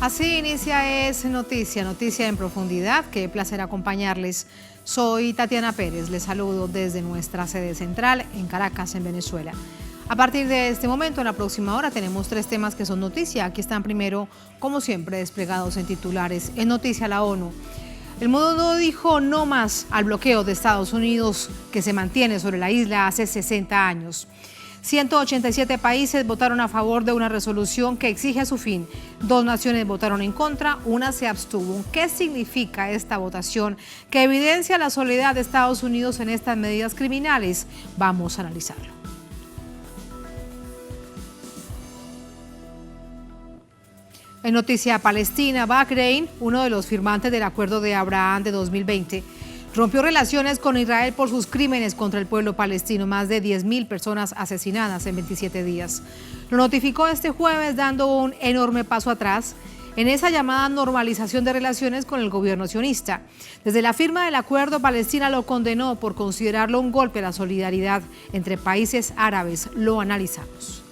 Así inicia Es Noticia, noticia en profundidad. Qué placer acompañarles. Soy Tatiana Pérez, les saludo desde nuestra sede central en Caracas, en Venezuela. A partir de este momento, en la próxima hora, tenemos 3 temas que son noticia. Aquí están primero, como siempre, desplegados en titulares. En noticia, la ONU. El mundo dijo no más al bloqueo de Estados Unidos que se mantiene sobre la isla hace 60 años. 187 países votaron a favor de una resolución que exige su fin. 2 naciones votaron en contra, una se abstuvo. ¿Qué significa esta votación que evidencia la soledad de Estados Unidos en estas medidas criminales? Vamos a analizarlo. En noticia Palestina, Bahrein, uno de los firmantes del Acuerdo de Abraham de 2020, rompió relaciones con Israel por sus crímenes contra el pueblo palestino, más de 10.000 personas asesinadas en 27 días. Lo notificó este jueves dando un enorme paso atrás en esa llamada normalización de relaciones con el gobierno sionista. Desde la firma del acuerdo, Palestina lo condenó por considerarlo un golpe a la solidaridad entre países árabes. Lo analizamos.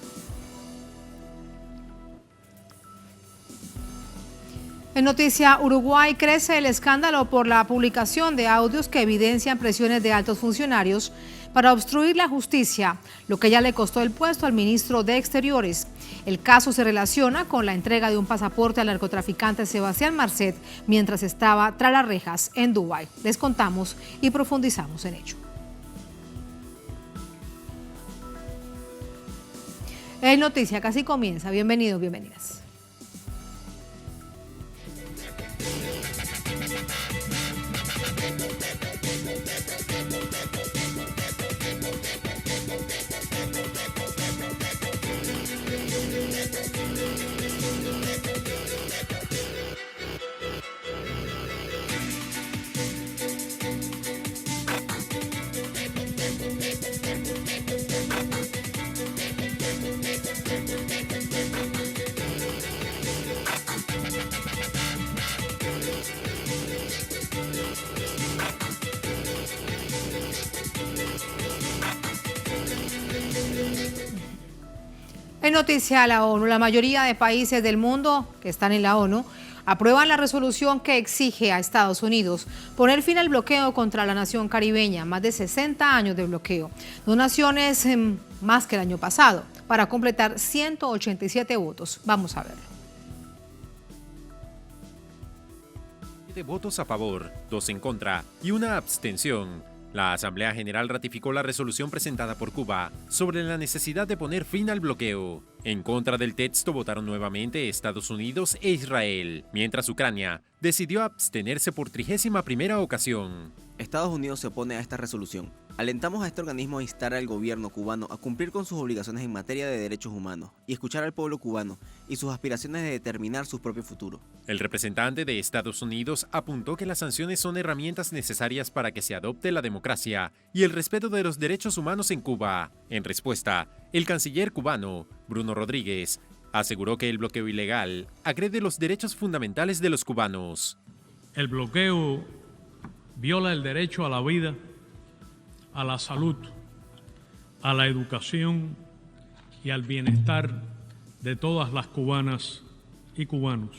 En noticia Uruguay, crece el escándalo por la publicación de audios que evidencian presiones de altos funcionarios para obstruir la justicia, lo que ya le costó el puesto al ministro de Exteriores. El caso se relaciona con la entrega de un pasaporte al narcotraficante Sebastián Marcet mientras estaba tras las rejas en Dubái. Les contamos y profundizamos en ello. En noticia, casi comienza. Bienvenidos, bienvenidas. En noticia a la ONU, la mayoría de países del mundo que están en la ONU aprueban la resolución que exige a Estados Unidos poner fin al bloqueo contra la nación caribeña, más de 60 años de bloqueo. 2 naciones más que el año pasado, para completar 187 votos. Vamos a verlo. 7 votos a favor, 2 en contra y 1 abstención. La Asamblea General ratificó la resolución presentada por Cuba sobre la necesidad de poner fin al bloqueo. En contra del texto votaron nuevamente Estados Unidos e Israel, mientras Ucrania decidió abstenerse por 31ª ocasión. Estados Unidos se opone a esta resolución. Alentamos a este organismo a instar al gobierno cubano a cumplir con sus obligaciones en materia de derechos humanos y escuchar al pueblo cubano y sus aspiraciones de determinar su propio futuro. El representante de Estados Unidos apuntó que las sanciones son herramientas necesarias para que se adopte la democracia y el respeto de los derechos humanos en Cuba. En respuesta, el canciller cubano, Bruno Rodríguez, aseguró que el bloqueo ilegal agrede los derechos fundamentales de los cubanos. El bloqueo viola el derecho a la vida, a la salud, a la educación y al bienestar de todas las cubanas y cubanos.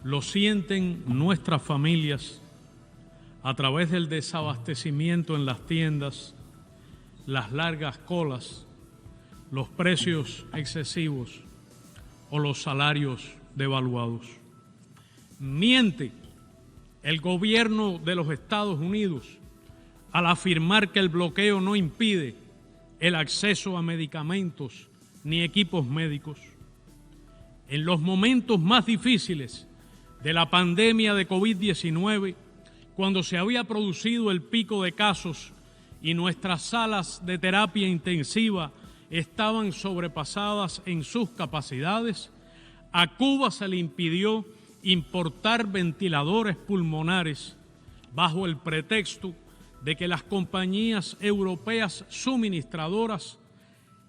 Lo sienten nuestras familias a través del desabastecimiento en las tiendas, las largas colas, los precios excesivos o los salarios devaluados. Miente el gobierno de los Estados Unidos al afirmar que el bloqueo no impide el acceso a medicamentos ni equipos médicos. En los momentos más difíciles de la pandemia de COVID-19, cuando se había producido el pico de casos y nuestras salas de terapia intensiva estaban sobrepasadas en sus capacidades, a Cuba se le impidió importar ventiladores pulmonares bajo el pretexto de que las compañías europeas suministradoras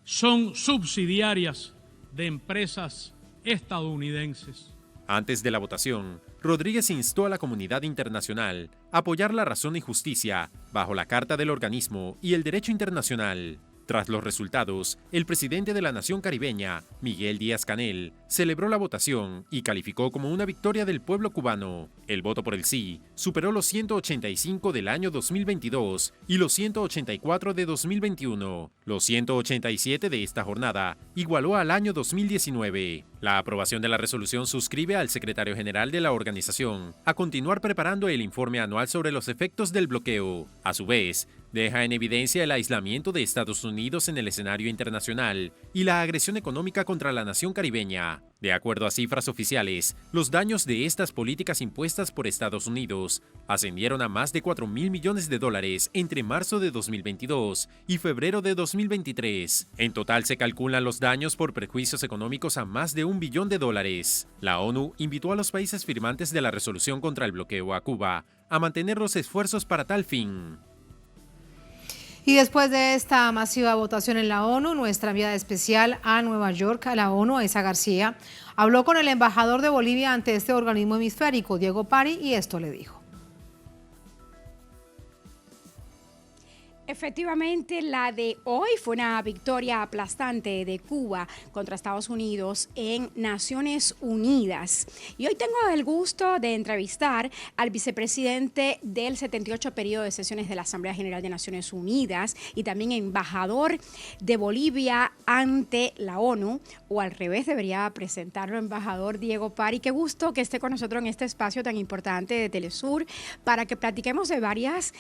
son subsidiarias de empresas estadounidenses. Antes de la votación, Rodríguez instó a la comunidad internacional a apoyar la razón y justicia bajo la Carta del Organismo y el derecho internacional. Tras los resultados, el presidente de la nación caribeña, Miguel Díaz-Canel, celebró la votación y calificó como una victoria del pueblo cubano. El voto por el sí superó los 185 del año 2022 y los 184 de 2021. Los 187 de esta jornada igualó al año 2019. La aprobación de la resolución suscribe al secretario general de la organización a continuar preparando el informe anual sobre los efectos del bloqueo. A su vez, deja en evidencia el aislamiento de Estados Unidos en el escenario internacional y la agresión económica contra la nación caribeña. De acuerdo a cifras oficiales, los daños de estas políticas impuestas por Estados Unidos ascendieron a más de $4.000 millones entre marzo de 2022 y febrero de 2023. En total se calculan los daños por perjuicios económicos a más de $1 billón. La ONU invitó a los países firmantes de la resolución contra el bloqueo a Cuba a mantener los esfuerzos para tal fin. Y después de esta masiva votación en la ONU, nuestra enviada especial a Nueva York, a la ONU, Aiza García, habló con el embajador de Bolivia ante este organismo hemisférico, Diego Pari, y esto le dijo. Efectivamente, la de hoy fue una victoria aplastante de Cuba contra Estados Unidos en Naciones Unidas. Y hoy tengo el gusto de entrevistar al vicepresidente del 78 periodo de sesiones de la Asamblea General de Naciones Unidas y también embajador de Bolivia ante la ONU, o al revés, debería presentarlo, embajador Diego Pari. Qué gusto que esté con nosotros en este espacio tan importante de Telesur para que platiquemos de varios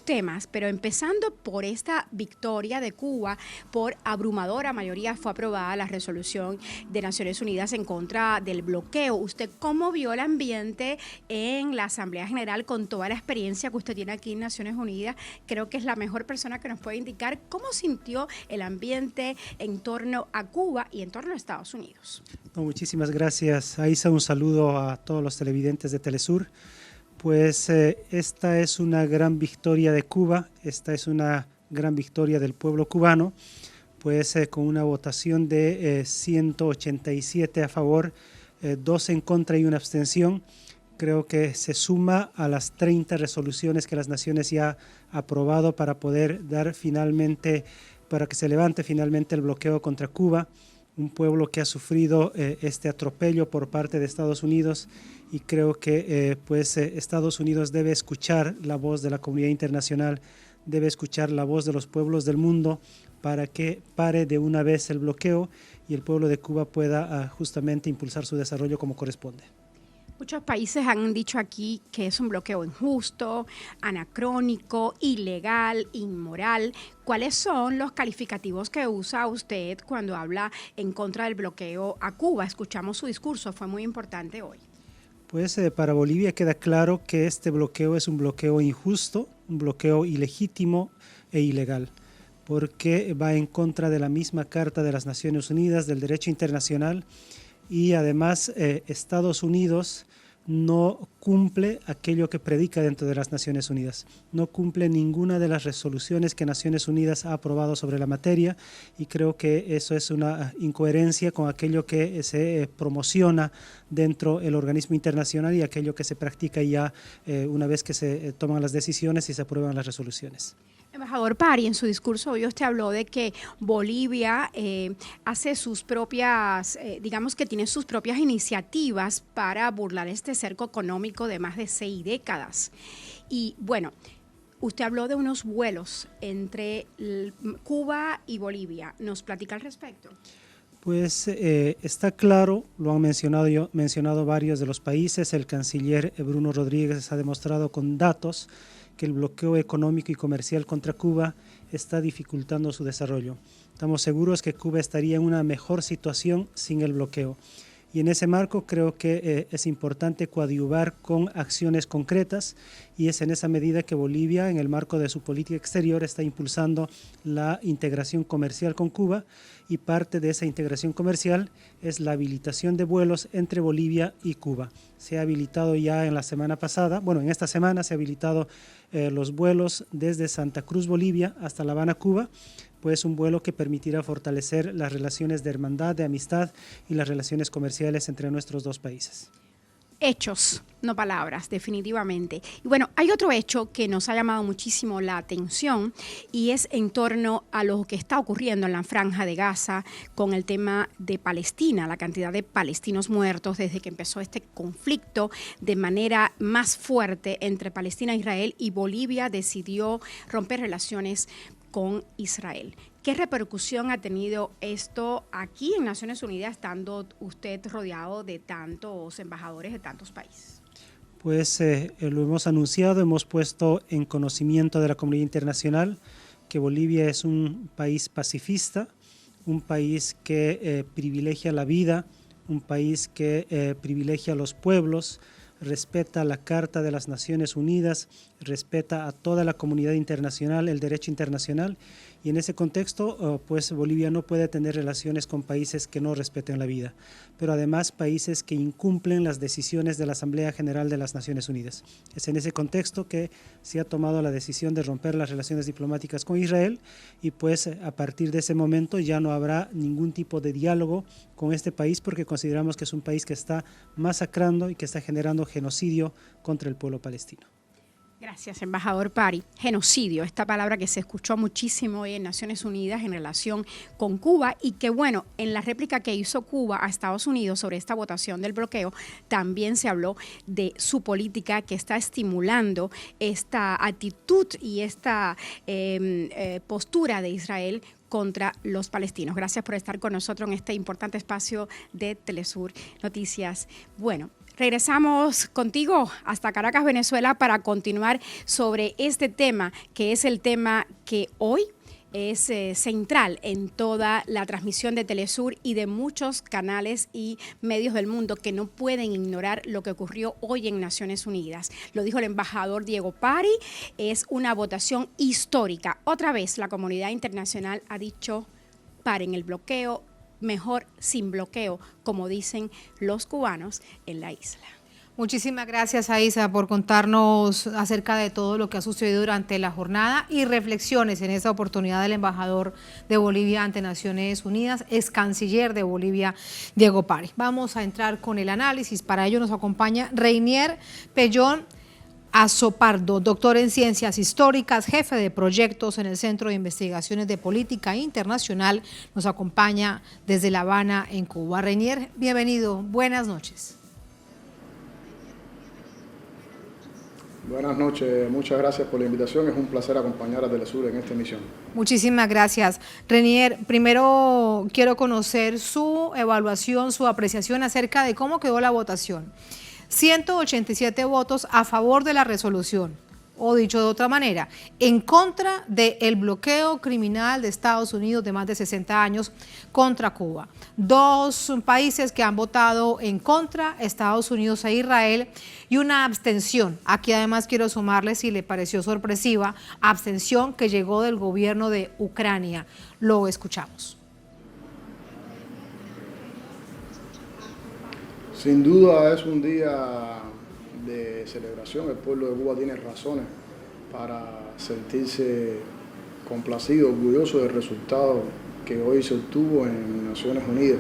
temas, pero empezando por esta victoria de Cuba. Por abrumadora mayoría fue aprobada la resolución de Naciones Unidas en contra del bloqueo. ¿Usted cómo vio el ambiente en la Asamblea General con toda la experiencia que usted tiene aquí en Naciones Unidas? Creo que es la mejor persona que nos puede indicar cómo sintió el ambiente en torno a Cuba y en torno a Estados Unidos. Muchísimas gracias, Aiza. Un saludo a todos los televidentes de Telesur. Pues esta es una gran victoria de Cuba, esta es una gran victoria del pueblo cubano, pues con una votación de 187 a favor, 2 en contra y una abstención. Creo que se suma a las 30 resoluciones que las naciones ya han aprobado para poder dar finalmente, para que se levante finalmente el bloqueo contra Cuba, un pueblo que ha sufrido este atropello por parte de Estados Unidos, y creo que Estados Unidos debe escuchar la voz de la comunidad internacional, debe escuchar la voz de los pueblos del mundo para que pare de una vez el bloqueo y el pueblo de Cuba pueda justamente impulsar su desarrollo como corresponde. Muchos países han dicho aquí que es un bloqueo injusto, anacrónico, ilegal, inmoral. ¿Cuáles son los calificativos que usa usted cuando habla en contra del bloqueo a Cuba? Escuchamos su discurso, fue muy importante hoy. Pues para Bolivia queda claro que este bloqueo es un bloqueo injusto, un bloqueo ilegítimo e ilegal, porque va en contra de la misma Carta de las Naciones Unidas, del derecho internacional, y además Estados Unidos no cumple aquello que predica dentro de las Naciones Unidas, no cumple ninguna de las resoluciones que Naciones Unidas ha aprobado sobre la materia, y creo que eso es una incoherencia con aquello que se promociona dentro del organismo internacional y aquello que se practica ya una vez que se toman las decisiones y se aprueban las resoluciones. Embajador Pari, en su discurso hoy usted habló de que Bolivia hace sus propias, digamos que tiene sus propias iniciativas para burlar este cerco económico de más de 6 décadas. Y bueno, usted habló de unos vuelos entre Cuba y Bolivia. ¿Nos platica al respecto? Pues está claro, lo han mencionado varios de los países. El canciller Bruno Rodríguez ha demostrado con datos que el bloqueo económico y comercial contra Cuba está dificultando su desarrollo. Estamos seguros que Cuba estaría en una mejor situación sin el bloqueo. Y en ese marco creo que es importante coadyuvar con acciones concretas, y es en esa medida que Bolivia, en el marco de su política exterior, está impulsando la integración comercial con Cuba, y parte de esa integración comercial es la habilitación de vuelos entre Bolivia y Cuba. Se ha habilitado ya en la semana pasada, en esta semana se ha habilitado los vuelos desde Santa Cruz, Bolivia, hasta La Habana, Cuba, pues un vuelo que permitirá fortalecer las relaciones de hermandad, de amistad y las relaciones comerciales entre nuestros dos países. hechos, no palabras, definitivamente. Y bueno, hay otro hecho que nos ha llamado muchísimo la atención y es en torno a lo que está ocurriendo en la Franja de Gaza con el tema de Palestina, la cantidad de palestinos muertos desde que empezó este conflicto de manera más fuerte entre Palestina e Israel, y Bolivia decidió romper relaciones con Israel. ¿Qué repercusión ha tenido esto aquí en Naciones Unidas, estando usted rodeado de tantos embajadores de tantos países? Pues lo hemos anunciado, hemos puesto en conocimiento de la comunidad internacional que Bolivia es un país pacifista, un país que privilegia la vida, un país que privilegia a los pueblos, respeta la Carta de las Naciones Unidas, respeta a toda la comunidad internacional, el derecho internacional, y en ese contexto pues Bolivia no puede tener relaciones con países que no respeten la vida, pero además países que incumplen las decisiones de la Asamblea General de las Naciones Unidas. Es en ese contexto que se ha tomado la decisión de romper las relaciones diplomáticas con Israel, y pues a partir de ese momento ya no habrá ningún tipo de diálogo con este país, porque consideramos que es un país que está masacrando y que está generando genocidio contra el pueblo palestino. Gracias, embajador Pari. Genocidio, esta palabra que se escuchó muchísimo hoy en Naciones Unidas en relación con Cuba, y que bueno, en la réplica que hizo Cuba a Estados Unidos sobre esta votación del bloqueo, también se habló de su política que está estimulando esta actitud y esta postura de Israel contra los palestinos. Gracias por estar con nosotros en este importante espacio de Telesur Noticias. Bueno, regresamos contigo hasta Caracas, Venezuela, para continuar sobre este tema, que es el tema que hoy es central en toda la transmisión de Telesur y de muchos canales y medios del mundo que no pueden ignorar lo que ocurrió hoy en Naciones Unidas. Lo dijo el embajador Diego Pari, es una votación histórica. Otra vez la comunidad internacional ha dicho: paren el bloqueo, mejor sin bloqueo, como dicen los cubanos en la isla. Muchísimas gracias, Aisa, por contarnos acerca de todo lo que ha sucedido durante la jornada y reflexiones en esta oportunidad del embajador de Bolivia ante Naciones Unidas, ex canciller de Bolivia, Diego Pari. Vamos a entrar con el análisis. Para ello nos acompaña Reinier Pellón Azopardo, doctor en Ciencias Históricas, jefe de proyectos en el Centro de Investigaciones de Política Internacional. Nos acompaña desde La Habana, en Cuba. Reinier, bienvenido. Buenas noches. Buenas noches, muchas gracias por la invitación. Es un placer acompañar a Telesur en esta emisión. Muchísimas gracias. Reinier, primero quiero conocer su evaluación, su apreciación acerca de cómo quedó la votación. 187 votos a favor de la resolución, o dicho de otra manera, en contra del bloqueo criminal de Estados Unidos de más de 60 años contra Cuba. Dos países que han votado en contra, Estados Unidos e Israel, y una abstención. Aquí además quiero sumarle, si le pareció sorpresiva, abstención que llegó del gobierno de Ucrania. Lo escuchamos. Sin duda es un día de celebración. El pueblo de Cuba tiene razones para sentirse complacido, orgulloso del resultado que hoy se obtuvo en Naciones Unidas.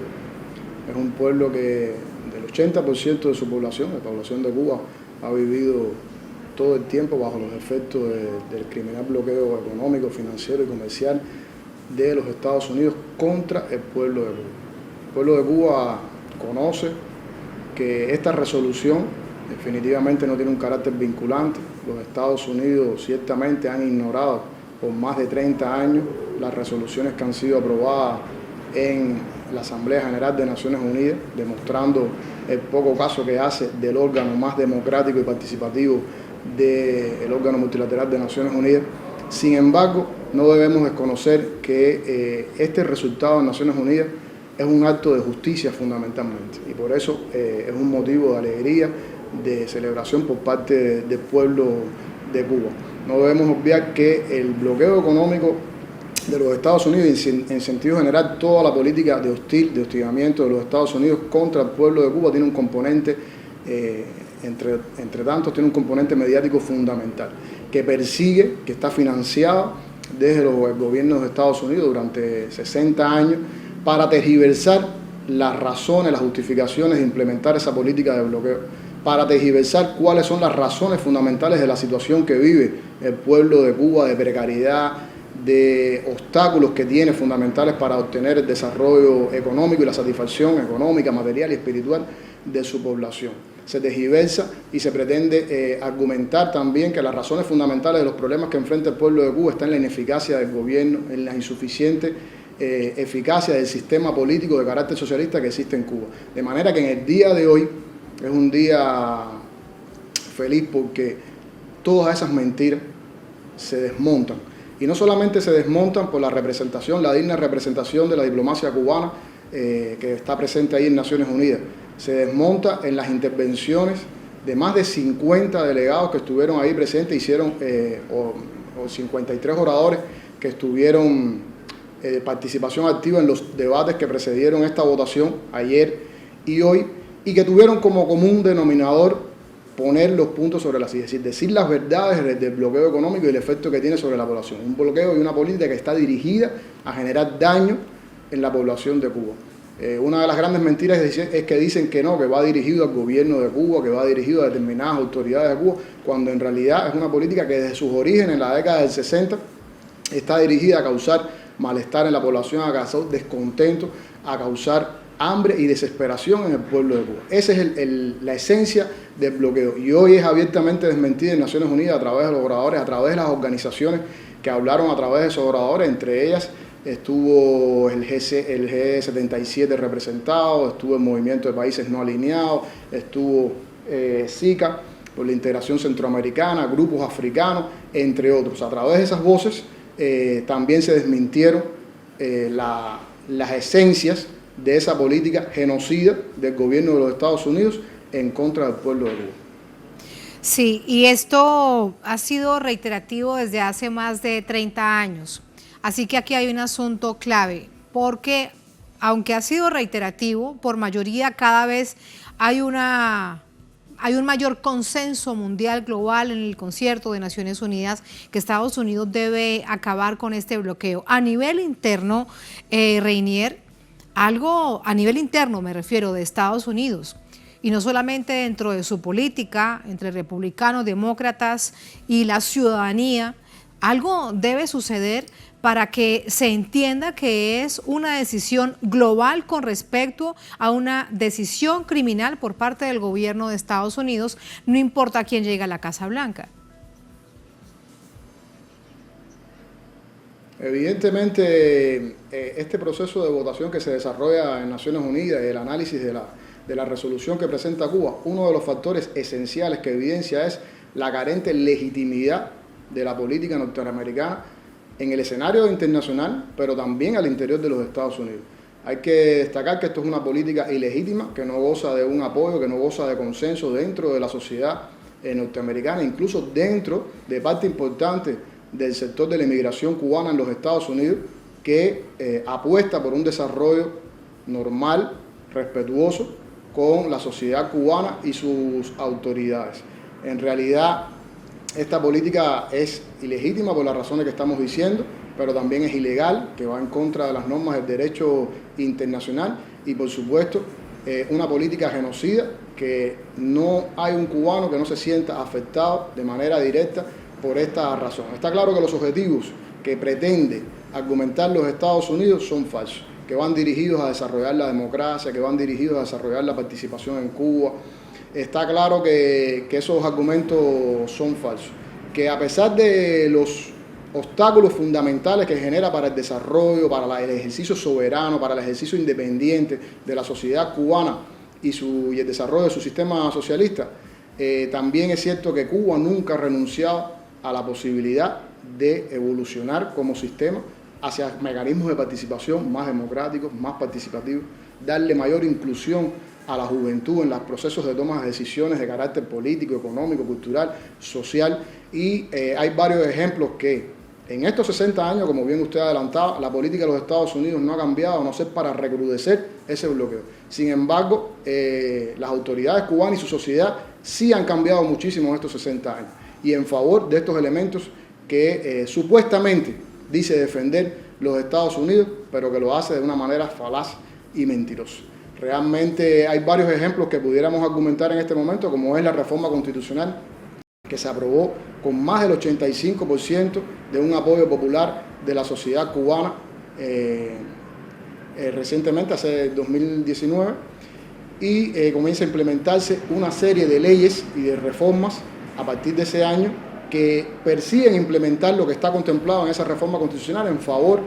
Es un pueblo que del 80% de su población, la población de Cuba, ha vivido todo el tiempo bajo los efectos del criminal bloqueo económico, financiero y comercial de los Estados Unidos contra el pueblo de Cuba. El pueblo de Cuba conoce que esta resolución definitivamente no tiene un carácter vinculante. Los Estados Unidos ciertamente han ignorado por más de 30 años las resoluciones que han sido aprobadas en la Asamblea General de Naciones Unidas, demostrando el poco caso que hace del órgano más democrático y participativo del órgano multilateral de Naciones Unidas. Sin embargo, no debemos desconocer que este resultado en Naciones Unidas es un acto de justicia fundamentalmente, y por eso es un motivo de alegría, de celebración por parte del pueblo de Cuba. No debemos olvidar que el bloqueo económico de los Estados Unidos y en sentido general toda la política de hostigamiento de los Estados Unidos contra el pueblo de Cuba tiene un componente, entre tantos, tiene un componente mediático fundamental, que persigue, que está financiado desde los gobiernos de Estados Unidos durante 60 años, para tergiversar las razones, las justificaciones de implementar esa política de bloqueo. para tergiversar cuáles son las razones fundamentales de la situación que vive el pueblo de Cuba, de precariedad, de obstáculos que tiene fundamentales para obtener el desarrollo económico y la satisfacción económica, material y espiritual de su población. Se tergiversa y se pretende argumentar también que las razones fundamentales de los problemas que enfrenta el pueblo de Cuba están en la ineficacia del gobierno, en la insuficiente eficacia del sistema político de carácter socialista que existe en Cuba. De manera que en el día de hoy es un día feliz porque todas esas mentiras se desmontan. Y no solamente se desmontan por la representación, la digna representación de la diplomacia cubana que está presente ahí en Naciones Unidas. Se desmonta en las intervenciones de más de 50 delegados que estuvieron ahí presentes, hicieron, o 53 oradores que estuvieron participación activa en los debates que precedieron esta votación ayer y hoy, y que tuvieron como común denominador poner los puntos sobre las sillas, es decir las verdades del bloqueo económico y el efecto que tiene sobre la población. Un bloqueo y una política que está dirigida a generar daño en la población de Cuba. Una de las grandes mentiras es que dicen que no, que va dirigido al gobierno de Cuba, que va dirigido a determinadas autoridades de Cuba, cuando en realidad es una política que desde sus orígenes, en la década del 60, está dirigida a causar malestar en la población, a causar descontento, a causar hambre y desesperación en el pueblo de Cuba. Esa es la esencia del bloqueo. Y hoy es abiertamente desmentida en Naciones Unidas a través de los oradores, a través de las organizaciones que hablaron a través de esos oradores. Entre ellas estuvo el G77 representado, estuvo el Movimiento de Países No Alineados, estuvo SICA, por la integración centroamericana, grupos africanos, entre otros. A través de esas voces también se desmintieron las esencias de esa política genocida del gobierno de los Estados Unidos en contra del pueblo de Cuba. Sí, y esto ha sido reiterativo desde hace más de 30 años. Así que aquí hay un asunto clave, porque aunque ha sido reiterativo, por mayoría cada vez hay un mayor consenso mundial global en el concierto de Naciones Unidas que Estados Unidos debe acabar con este bloqueo. A nivel interno, Reinier, algo a nivel interno me refiero de Estados Unidos, y no solamente dentro de su política, entre republicanos, demócratas y la ciudadanía, algo debe suceder para que se entienda que es una decisión global con respecto a una decisión criminal por parte del gobierno de Estados Unidos, no importa quién llegue a la Casa Blanca. Evidentemente, este proceso de votación que se desarrolla en Naciones Unidas y el análisis de la resolución que presenta Cuba, uno de los factores esenciales que evidencia es la carente legitimidad de la política norteamericana en el escenario internacional, pero también al interior de los Estados Unidos. Hay que destacar que esto es una política ilegítima, que no goza de un apoyo, que no goza de consenso dentro de la sociedad norteamericana, incluso dentro de parte importante del sector de la inmigración cubana en los Estados Unidos, que apuesta por un desarrollo normal, respetuoso con la sociedad cubana y sus autoridades. En realidad, esta política es ilegítima por las razones que estamos diciendo, pero también es ilegal, que va en contra de las normas del derecho internacional, y por supuesto una política genocida, que no hay un cubano que no se sienta afectado de manera directa por esta razón. Está claro que los objetivos que pretende argumentar los Estados Unidos son falsos, que van dirigidos a desarrollar la democracia, que van dirigidos a desarrollar la participación en Cuba. Está claro que esos argumentos son falsos, que a pesar de los obstáculos fundamentales que genera para el desarrollo, para el ejercicio soberano, para el ejercicio independiente de la sociedad cubana y el desarrollo de su sistema socialista, también es cierto que Cuba nunca ha renunciado a la posibilidad de evolucionar como sistema hacia mecanismos de participación más democráticos, más participativos, darle mayor inclusión a la juventud en los procesos de toma de decisiones de carácter político, económico, cultural, social, y hay varios ejemplos que en estos 60 años, como bien usted adelantaba, la política de los Estados Unidos no ha cambiado, a no ser para recrudecer ese bloqueo. Sin embargo, las autoridades cubanas y su sociedad sí han cambiado muchísimo en estos 60 años, y en favor de estos elementos que supuestamente dice defender los Estados Unidos, pero que lo hace de una manera falaz y mentirosa. Realmente hay varios ejemplos que pudiéramos argumentar en este momento, como es la reforma constitucional, que se aprobó con más del 85% de un apoyo popular de la sociedad cubana recientemente, hace 2019, y comienza a implementarse una serie de leyes y de reformas a partir de ese año que persiguen implementar lo que está contemplado en esa reforma constitucional en favor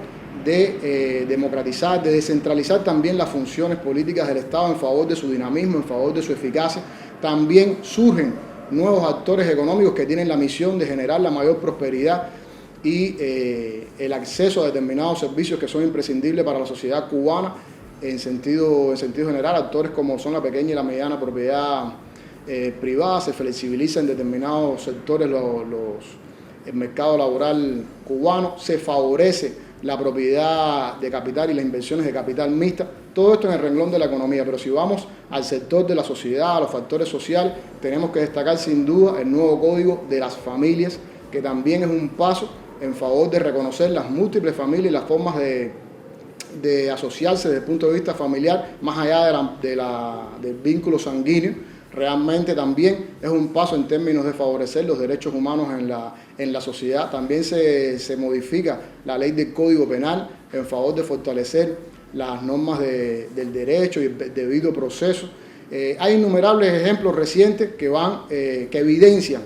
de democratizar, de descentralizar también las funciones políticas del Estado en favor de su dinamismo, en favor de su eficacia. También surgen nuevos actores económicos que tienen la misión de generar la mayor prosperidad y el acceso a determinados servicios que son imprescindibles para la sociedad cubana en sentido general. Actores como son la pequeña y la mediana propiedad privada, se flexibiliza en determinados sectores el mercado laboral cubano, se favorece la propiedad de capital y las inversiones de capital mixta, todo esto en el renglón de la economía. Pero si vamos al sector de la sociedad, a los factores sociales, tenemos que destacar sin duda el nuevo Código de las Familias, que también es un paso en favor de reconocer las múltiples familias y las formas de asociarse desde el punto de vista familiar, más allá del vínculo sanguíneo. Realmente también es un paso en términos de favorecer los derechos humanos en la sociedad. También se modifica la ley del Código Penal en favor de fortalecer las normas del derecho y el debido proceso. Hay innumerables ejemplos recientes que evidencian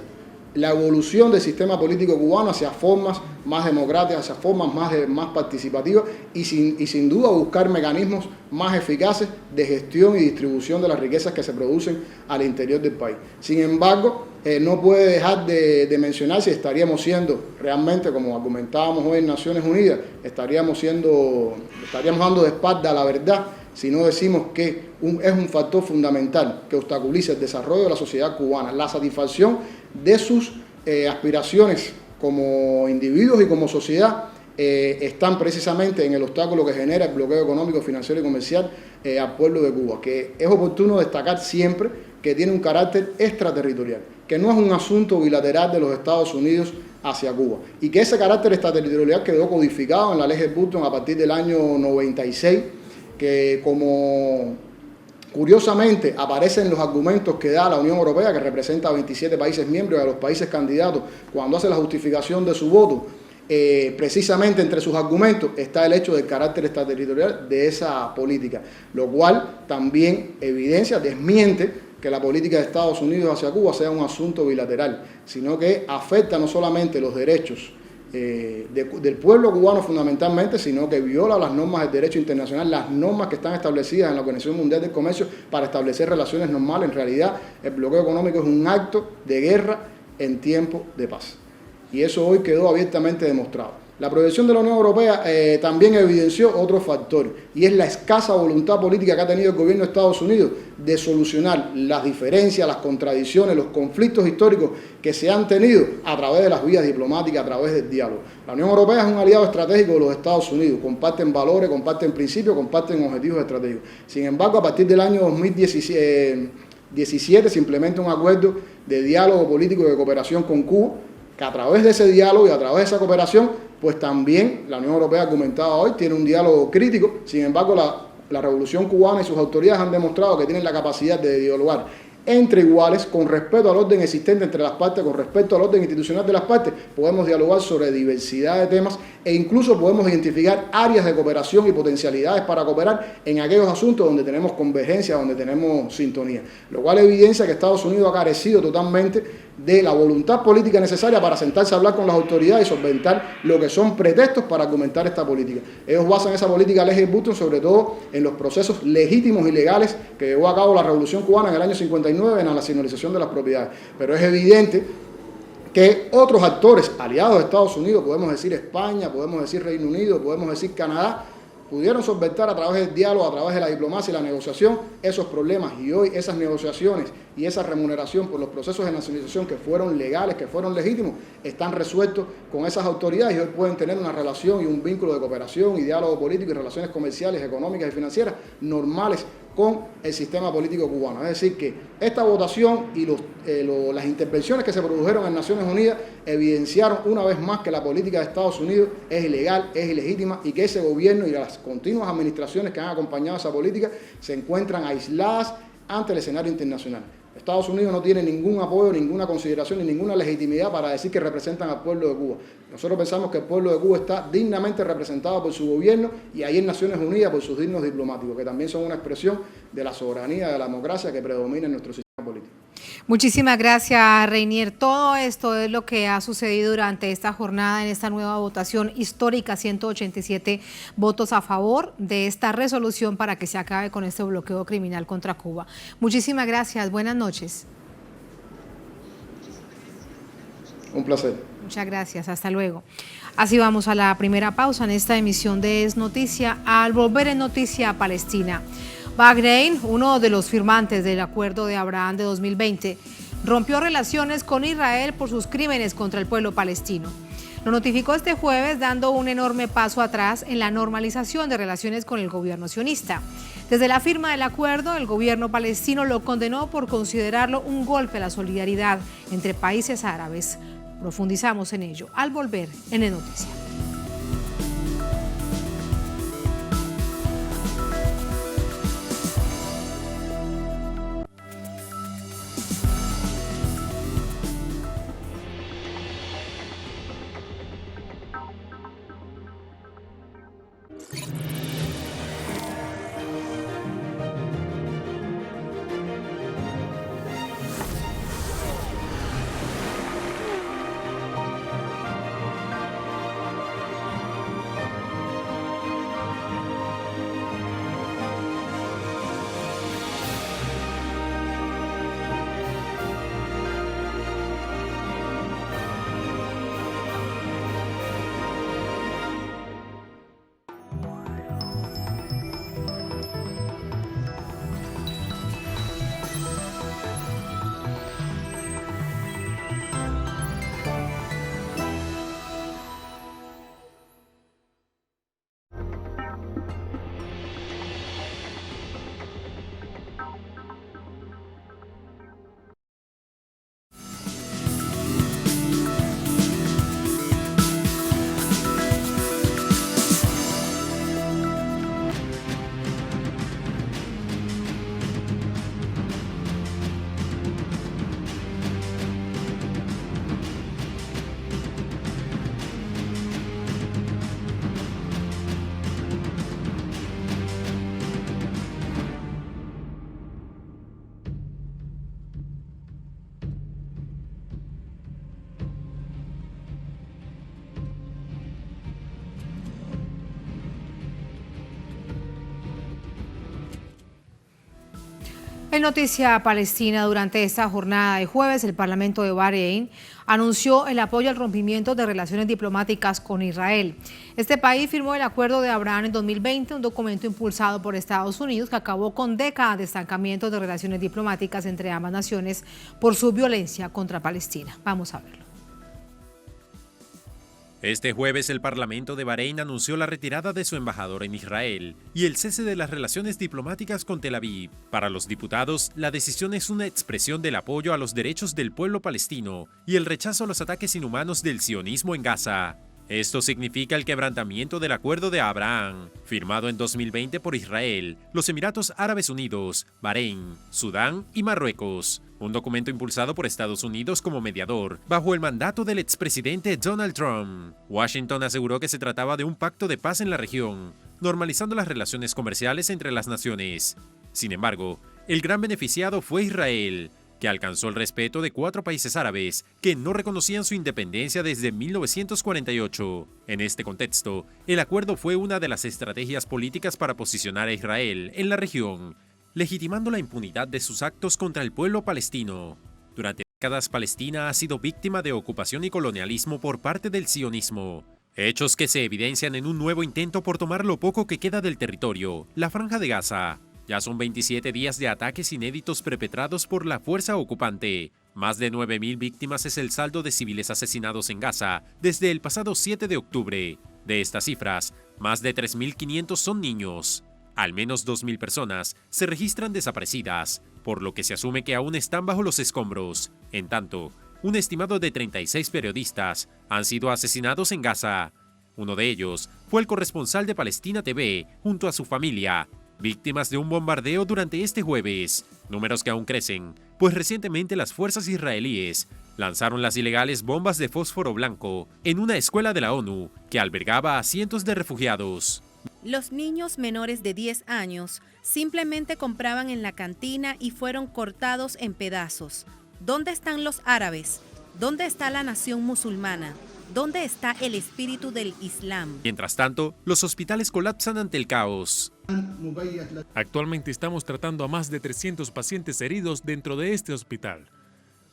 la evolución del sistema político cubano hacia formas más democráticas, hacia formas más participativas y sin duda buscar mecanismos más eficaces de gestión y distribución de las riquezas que se producen al interior del país. Sin embargo, no puede dejar de mencionarse, estaríamos siendo realmente, como argumentábamos hoy en Naciones Unidas, estaríamos dando de espalda a la verdad si no decimos que es un factor fundamental que obstaculiza el desarrollo de la sociedad cubana, la satisfacción de sus aspiraciones como individuos y como sociedad, están precisamente en el obstáculo que genera el bloqueo económico, financiero y comercial al pueblo de Cuba, que es oportuno destacar siempre que tiene un carácter extraterritorial, que no es un asunto bilateral de los Estados Unidos hacia Cuba, y que ese carácter extraterritorial quedó codificado en la ley Burton a partir del año 96, que como curiosamente aparecen los argumentos que da la Unión Europea, que representa a 27 países miembros y a los países candidatos cuando hace la justificación de su voto. Precisamente entre sus argumentos está el hecho del carácter extraterritorial de esa política, lo cual también evidencia, desmiente que la política de Estados Unidos hacia Cuba sea un asunto bilateral, sino que afecta no solamente los derechos del pueblo cubano fundamentalmente, sino que viola las normas del derecho internacional, las normas que están establecidas en la Organización Mundial del Comercio para establecer relaciones normales. En realidad, el bloqueo económico es un acto de guerra en tiempo de paz. Y eso hoy quedó abiertamente demostrado. La proyección de la Unión Europea también evidenció otro factor, y es la escasa voluntad política que ha tenido el gobierno de Estados Unidos de solucionar las diferencias, las contradicciones, los conflictos históricos que se han tenido a través de las vías diplomáticas, a través del diálogo. La Unión Europea es un aliado estratégico de los Estados Unidos, comparten valores, comparten principios, comparten objetivos estratégicos. Sin embargo, a partir del año 2017 se implementa un acuerdo de diálogo político y de cooperación con Cuba, que a través de ese diálogo y a través de esa cooperación, pues también la Unión Europea argumentada hoy tiene un diálogo crítico. Sin embargo, la Revolución Cubana y sus autoridades han demostrado que tienen la capacidad de dialogar entre iguales, con respeto al orden existente entre las partes, con respeto al orden institucional de las partes. Podemos dialogar sobre diversidad de temas e incluso podemos identificar áreas de cooperación y potencialidades para cooperar en aquellos asuntos donde tenemos convergencia, donde tenemos sintonía. Lo cual evidencia que Estados Unidos ha carecido totalmente de la voluntad política necesaria para sentarse a hablar con las autoridades y solventar lo que son pretextos para argumentar esta política. Ellos basan esa política ley Burton sobre todo en los procesos legítimos y legales que llevó a cabo la Revolución Cubana en el año 59 en la nacionalización de las propiedades. Pero es evidente que otros actores aliados de Estados Unidos, podemos decir España, podemos decir Reino Unido, podemos decir Canadá, pudieron solventar a través del diálogo, a través de la diplomacia y la negociación esos problemas, y hoy esas negociaciones y esa remuneración por los procesos de nacionalización que fueron legales, que fueron legítimos, están resueltos con esas autoridades y hoy pueden tener una relación y un vínculo de cooperación y diálogo político y relaciones comerciales, económicas y financieras normales con el sistema político cubano. Es decir, que esta votación y las intervenciones que se produjeron en Naciones Unidas evidenciaron una vez más que la política de Estados Unidos es ilegal, es ilegítima y que ese gobierno y las continuas administraciones que han acompañado esa política se encuentran aisladas ante el escenario internacional. Estados Unidos no tiene ningún apoyo, ninguna consideración ni ninguna legitimidad para decir que representan al pueblo de Cuba. Nosotros pensamos que el pueblo de Cuba está dignamente representado por su gobierno y ahí en Naciones Unidas por sus dignos diplomáticos, que también son una expresión de la soberanía, de la democracia que predomina en nuestro sistema político. Muchísimas gracias, Reinier. Todo esto es lo que ha sucedido durante esta jornada, en esta nueva votación histórica, 187 votos a favor de esta resolución para que se acabe con este bloqueo criminal contra Cuba. Muchísimas gracias, buenas noches. Un placer. Muchas gracias, hasta luego. Así vamos a la primera pausa en esta emisión de Es Noticia. Al volver en Noticia Palestina, Bahrein, uno de los firmantes del Acuerdo de Abraham de 2020, rompió relaciones con Israel por sus crímenes contra el pueblo palestino. Lo notificó este jueves, dando un enorme paso atrás en la normalización de relaciones con el gobierno sionista. Desde la firma del acuerdo, el gobierno palestino lo condenó por considerarlo un golpe a la solidaridad entre países árabes. Profundizamos en ello al volver en Es Noticia. En Noticia Palestina, durante esta jornada de jueves, el Parlamento de Bahrein anunció el apoyo al rompimiento de relaciones diplomáticas con Israel. Este país firmó el Acuerdo de Abraham en 2020, un documento impulsado por Estados Unidos que acabó con décadas de estancamiento de relaciones diplomáticas entre ambas naciones por su violencia contra Palestina. Vamos a verlo. Este jueves el Parlamento de Bahrein anunció la retirada de su embajador en Israel y el cese de las relaciones diplomáticas con Tel Aviv. Para los diputados, la decisión es una expresión del apoyo a los derechos del pueblo palestino y el rechazo a los ataques inhumanos del sionismo en Gaza. Esto significa el quebrantamiento del Acuerdo de Abraham, firmado en 2020 por Israel, los Emiratos Árabes Unidos, Bahrein, Sudán y Marruecos. Un documento impulsado por Estados Unidos como mediador, bajo el mandato del expresidente Donald Trump. Washington aseguró que se trataba de un pacto de paz en la región, normalizando las relaciones comerciales entre las naciones. Sin embargo, el gran beneficiado fue Israel, que alcanzó el respeto de 4 países árabes que no reconocían su independencia desde 1948. En este contexto, el acuerdo fue una de las estrategias políticas para posicionar a Israel en la región, legitimando la impunidad de sus actos contra el pueblo palestino. Durante décadas, Palestina ha sido víctima de ocupación y colonialismo por parte del sionismo, hechos que se evidencian en un nuevo intento por tomar lo poco que queda del territorio, la Franja de Gaza. Ya son 27 días de ataques inéditos perpetrados por la fuerza ocupante. Más de 9.000 víctimas es el saldo de civiles asesinados en Gaza desde el pasado 7 de octubre. De estas cifras, más de 3.500 son niños. Al menos 2.000 personas se registran desaparecidas, por lo que se asume que aún están bajo los escombros. En tanto, un estimado de 36 periodistas han sido asesinados en Gaza. Uno de ellos fue el corresponsal de Palestina TV junto a su familia, víctimas de un bombardeo durante este jueves, números que aún crecen, pues recientemente las fuerzas israelíes lanzaron las ilegales bombas de fósforo blanco en una escuela de la ONU que albergaba a cientos de refugiados. Los niños menores de 10 años simplemente compraban en la cantina y fueron cortados en pedazos. ¿Dónde están los árabes? ¿Dónde está la nación musulmana? ¿Dónde está el espíritu del Islam? Mientras tanto, los hospitales colapsan ante el caos. Actualmente estamos tratando a más de 300 pacientes heridos dentro de este hospital,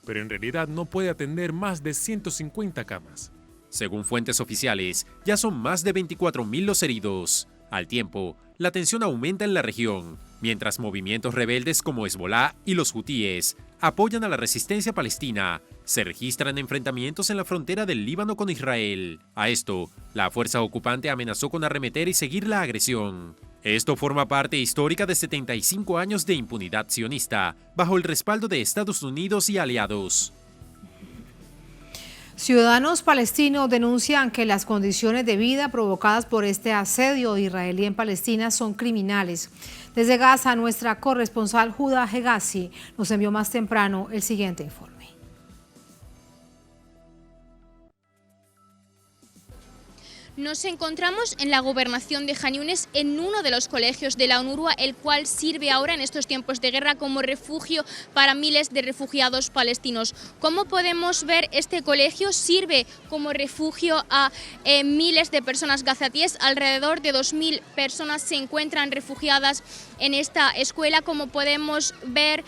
pero en realidad no puede atender más de 150 camas. Según fuentes oficiales, ya son más de 24.000 los heridos. Al tiempo, la tensión aumenta en la región, mientras movimientos rebeldes como Hezbolá y los hutíes apoyan a la resistencia palestina. Se registran enfrentamientos en la frontera del Líbano con Israel. A esto, la fuerza ocupante amenazó con arremeter y seguir la agresión. Esto forma parte histórica de 75 años de impunidad sionista, bajo el respaldo de Estados Unidos y aliados. Ciudadanos palestinos denuncian que las condiciones de vida provocadas por este asedio israelí en Palestina son criminales. Desde Gaza, nuestra corresponsal Judá Hegazi nos envió más temprano el siguiente informe. Nos encontramos en la gobernación de Jan Yunis, en uno de los colegios de la UNRWA, el cual sirve ahora en estos tiempos de guerra como refugio para miles de refugiados palestinos. Como podemos ver, este colegio sirve como refugio a miles de personas gazatíes. Alrededor de 2.000 personas se encuentran refugiadas en esta escuela. Como podemos ver,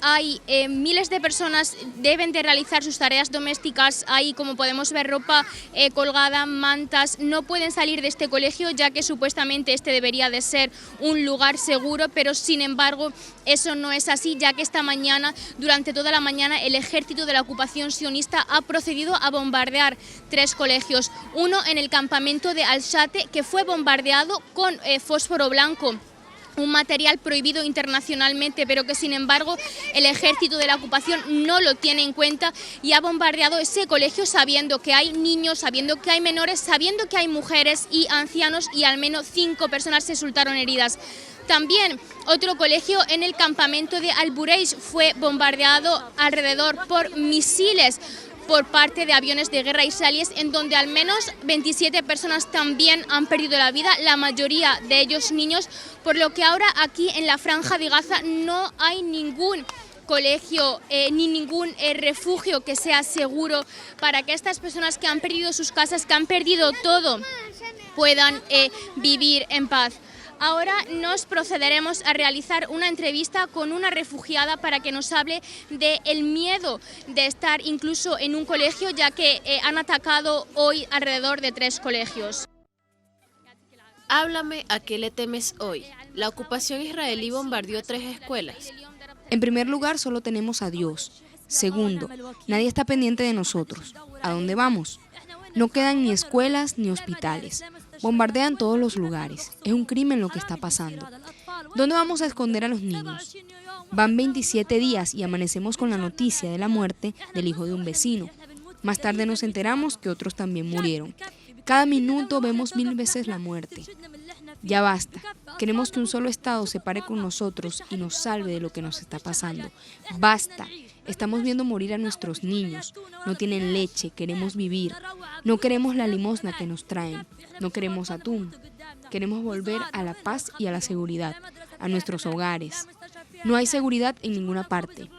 hay miles de personas deben de realizar sus tareas domésticas. Hay, como podemos ver, ropa colgada, mantas. No pueden salir de este colegio, ya que supuestamente este debería de ser un lugar seguro, pero sin embargo eso no es así, ya que esta mañana, durante toda la mañana, el ejército de la ocupación sionista ha procedido a bombardear 3 colegios. Uno en el campamento de Al-Shate, que fue bombardeado con fósforo blanco, un material prohibido internacionalmente, pero que sin embargo el ejército de la ocupación no lo tiene en cuenta y ha bombardeado ese colegio sabiendo que hay niños, sabiendo que hay menores, sabiendo que hay mujeres y ancianos, y al menos 5 personas resultaron heridas. También otro colegio en el campamento de Al-Bureish fue bombardeado alrededor por misiles por parte de aviones de guerra israelíes, en donde al menos 27 personas también han perdido la vida, la mayoría de ellos niños, por lo que ahora aquí en la Franja de Gaza no hay ningún colegio ni ningún refugio que sea seguro para que estas personas que han perdido sus casas, que han perdido todo, puedan vivir en paz. Ahora nos procederemos a realizar una entrevista con una refugiada para que nos hable del miedo de estar incluso en un colegio, ya que han atacado hoy alrededor de 3 colegios. Háblame, ¿a qué le temes hoy? La ocupación israelí bombardeó 3 escuelas. En primer lugar, solo tenemos a Dios. Segundo, nadie está pendiente de nosotros. ¿A dónde vamos? No quedan ni escuelas ni hospitales. Bombardean todos los lugares. Es un crimen lo que está pasando. ¿Dónde vamos a esconder a los niños? Van 27 días y amanecemos con la noticia de la muerte del hijo de un vecino. Más tarde nos enteramos que otros también murieron. Cada minuto vemos 1000 veces la muerte. Ya basta. Queremos que un solo Estado se pare con nosotros y nos salve de lo que nos está pasando. Basta. Estamos viendo morir a nuestros niños. No tienen leche, queremos vivir. No queremos la limosna que nos traen. No queremos atún. Queremos volver a la paz y a la seguridad, a nuestros hogares. No hay seguridad en ninguna parte.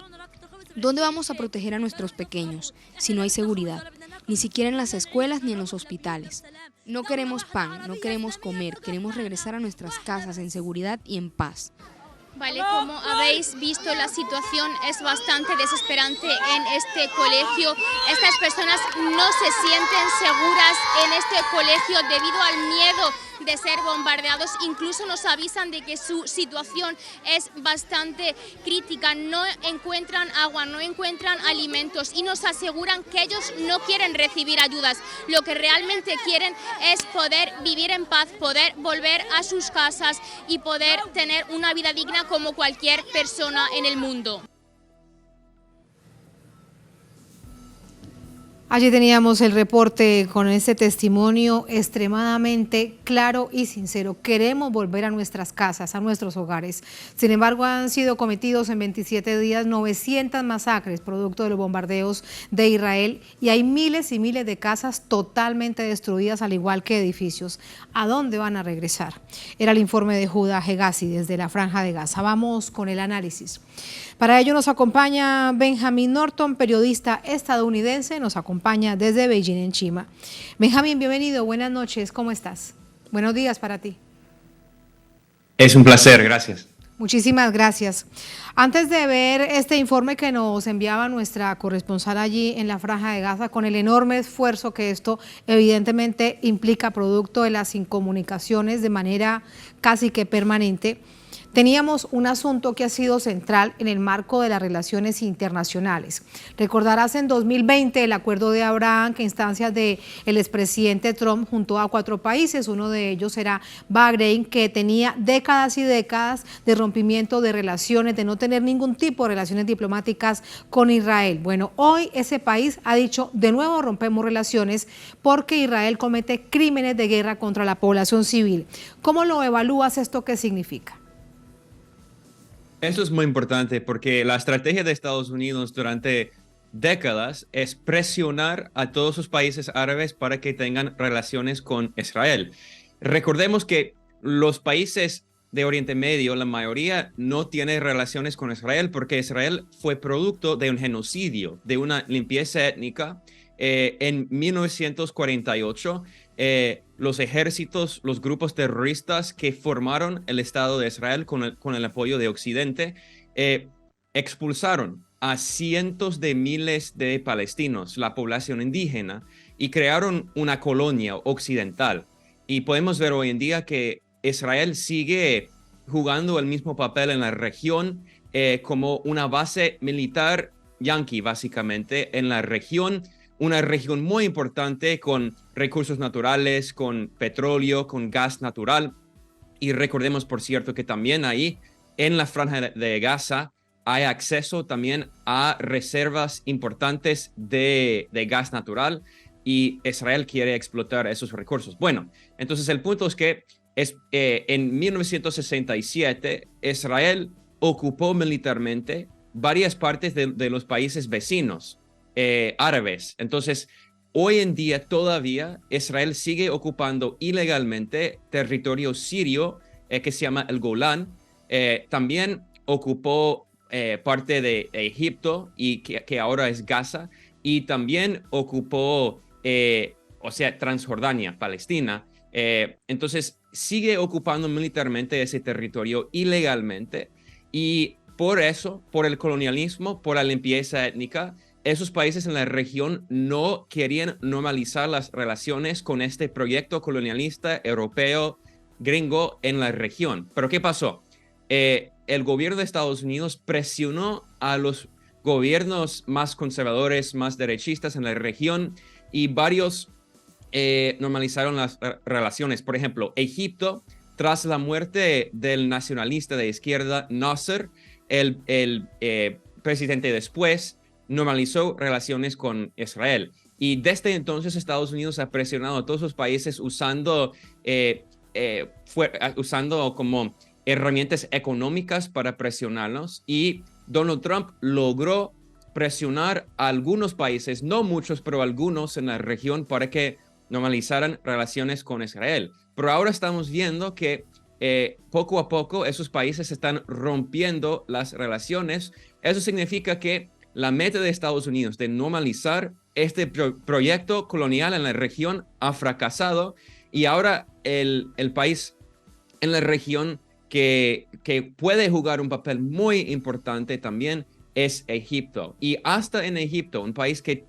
¿Dónde vamos a proteger a nuestros pequeños si no hay seguridad? Ni siquiera en las escuelas ni en los hospitales. No queremos pan, no queremos comer, queremos regresar a nuestras casas en seguridad y en paz. Vale, como habéis visto, la situación es bastante desesperante en este colegio. Estas personas no se sienten seguras en este colegio debido al miedo de ser bombardeados. Incluso nos avisan de que su situación es bastante crítica, no encuentran agua, no encuentran alimentos y nos aseguran que ellos no quieren recibir ayudas. Lo que realmente quieren es poder vivir en paz, poder volver a sus casas y poder tener una vida digna como cualquier persona en el mundo. Allí teníamos el reporte con este testimonio extremadamente claro y sincero. Queremos volver a nuestras casas, a nuestros hogares. Sin embargo, han sido cometidos en 27 días 900 masacres producto de los bombardeos de Israel y hay miles y miles de casas totalmente destruidas, al igual que edificios. ¿A dónde van a regresar? Era el informe de Judá Hegazi desde la Franja de Gaza. Vamos con el análisis. Para ello nos acompaña Benjamin Norton, periodista estadounidense, nos acompaña desde Beijing, en China. Benjamin, bienvenido, buenas noches, ¿cómo estás? Buenos días para ti. Es un placer, gracias. Muchísimas gracias. Antes de ver este informe que nos enviaba nuestra corresponsal allí en la Franja de Gaza, con el enorme esfuerzo que esto evidentemente implica producto de las incomunicaciones de manera casi que permanente, teníamos un asunto que ha sido central en el marco de las relaciones internacionales. Recordarás en 2020 el acuerdo de Abraham que a instancias del expresidente Trump juntó a 4 países, uno de ellos era Bahrein, que tenía décadas y décadas de rompimiento de relaciones, de no tener ningún tipo de relaciones diplomáticas con Israel. Bueno, hoy ese país ha dicho de nuevo rompemos relaciones porque Israel comete crímenes de guerra contra la población civil. ¿Cómo lo evalúas esto? ¿Qué significa? Eso es muy importante porque la estrategia de Estados Unidos durante décadas es presionar a todos los países árabes para que tengan relaciones con Israel. Recordemos que los países de Oriente Medio, la mayoría no tiene relaciones con Israel porque Israel fue producto de un genocidio, de una limpieza étnica. En 1948, los ejércitos, los grupos terroristas que formaron el Estado de Israel con el apoyo de Occidente, expulsaron a cientos de miles de palestinos, la población indígena, y crearon una colonia occidental. Y podemos ver hoy en día que Israel sigue jugando el mismo papel en la región como una base militar yanqui, básicamente, en la región. Una región muy importante con recursos naturales, con petróleo, con gas natural. Y recordemos, por cierto, que también ahí en la Franja de Gaza hay acceso también a reservas importantes de gas natural y Israel quiere explotar esos recursos. Bueno, entonces el punto es que en 1967 Israel ocupó militarmente varias partes de los países vecinos árabes. Entonces, hoy en día todavía Israel sigue ocupando ilegalmente territorio sirio que se llama el Golán. También ocupó parte de Egipto y que ahora es Gaza. Y también ocupó, Transjordania, Palestina. Entonces, sigue ocupando militarmente ese territorio ilegalmente. Y por eso, por el colonialismo, por la limpieza étnica, esos países en la región no querían normalizar las relaciones con este proyecto colonialista europeo gringo en la región. Pero ¿qué pasó? El gobierno de Estados Unidos presionó a los gobiernos más conservadores, más derechistas en la región y varios normalizaron las relaciones. Por ejemplo, Egipto, tras la muerte del nacionalista de izquierda Nasser, el presidente después normalizó relaciones con Israel. Y desde entonces Estados Unidos ha presionado a todos los países usando como herramientas económicas para presionarlos. Y Donald Trump logró presionar a algunos países, no muchos, pero algunos en la región para que normalizaran relaciones con Israel. Pero ahora estamos viendo que poco a poco esos países están rompiendo las relaciones. Eso significa que la meta de Estados Unidos de normalizar este proyecto colonial en la región ha fracasado y ahora el país en la región que puede jugar un papel muy importante también es Egipto. Y hasta en Egipto, un país que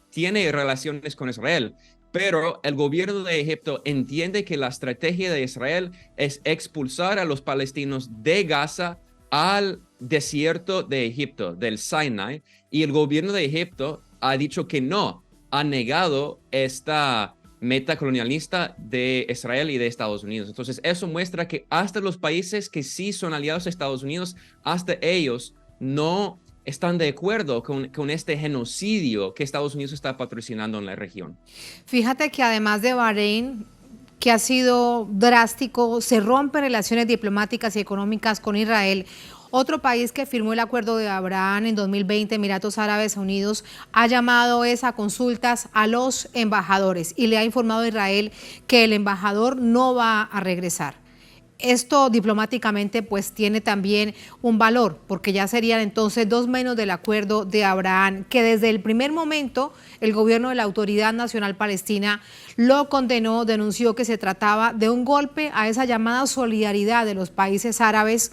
tiene relaciones con Israel, pero el gobierno de Egipto entiende que la estrategia de Israel es expulsar a los palestinos de Gaza al desierto de Egipto, del Sinai, y el gobierno de Egipto ha dicho que no, ha negado esta meta colonialista de Israel y de Estados Unidos. Entonces, eso muestra que hasta los países que sí son aliados a Estados Unidos, hasta ellos no están de acuerdo con este genocidio que Estados Unidos está patrocinando en la región. Fíjate que además de Bahrein, que ha sido drástico, se rompen relaciones diplomáticas y económicas con Israel. Otro país que firmó el acuerdo de Abraham en 2020, Emiratos Árabes Unidos, ha llamado a consultas a los embajadores y le ha informado a Israel que el embajador no va a regresar. Esto diplomáticamente pues tiene también un valor, porque ya serían entonces 2 menos del acuerdo de Abraham, que desde el primer momento el gobierno de la Autoridad Nacional Palestina lo condenó, denunció que se trataba de un golpe a esa llamada solidaridad de los países árabes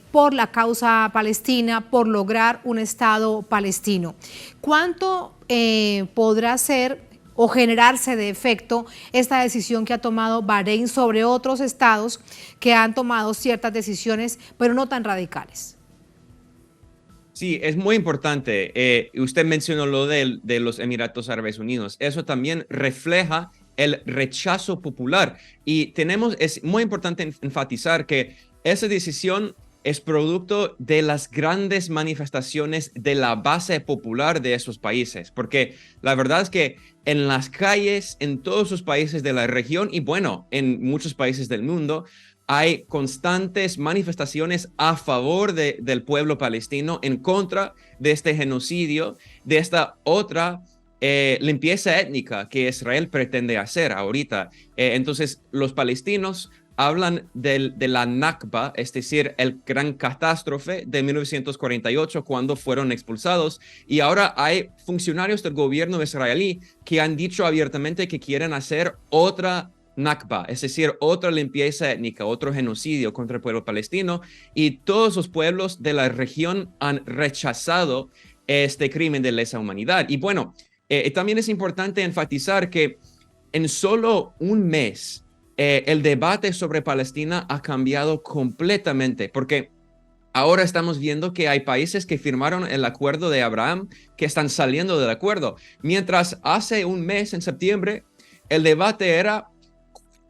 por la causa palestina, por lograr un Estado palestino. ¿Cuánto podrá ser o generarse de efecto esta decisión que ha tomado Bahrein sobre otros estados que han tomado ciertas decisiones, pero no tan radicales? Sí, es muy importante. Usted mencionó lo de los Emiratos Árabes Unidos. Eso también refleja el rechazo popular. Y es muy importante enfatizar que esa decisión es producto de las grandes manifestaciones de la base popular de esos países, porque la verdad es que en las calles, en todos los países de la región y bueno, en muchos países del mundo, hay constantes manifestaciones a favor del pueblo palestino, en contra de este genocidio, de esta otra limpieza étnica que Israel pretende hacer ahorita. Entonces, los palestinos hablan de la Nakba, es decir, el gran catástrofe de 1948 cuando fueron expulsados. Y ahora hay funcionarios del gobierno israelí que han dicho abiertamente que quieren hacer otra Nakba, es decir, otra limpieza étnica, otro genocidio contra el pueblo palestino. Y todos los pueblos de la región han rechazado este crimen de lesa humanidad. Y bueno, también es importante enfatizar que en solo un mes, el debate sobre Palestina ha cambiado completamente, porque ahora estamos viendo que hay países que firmaron el acuerdo de Abraham que están saliendo del acuerdo, mientras hace un mes, en septiembre, el debate era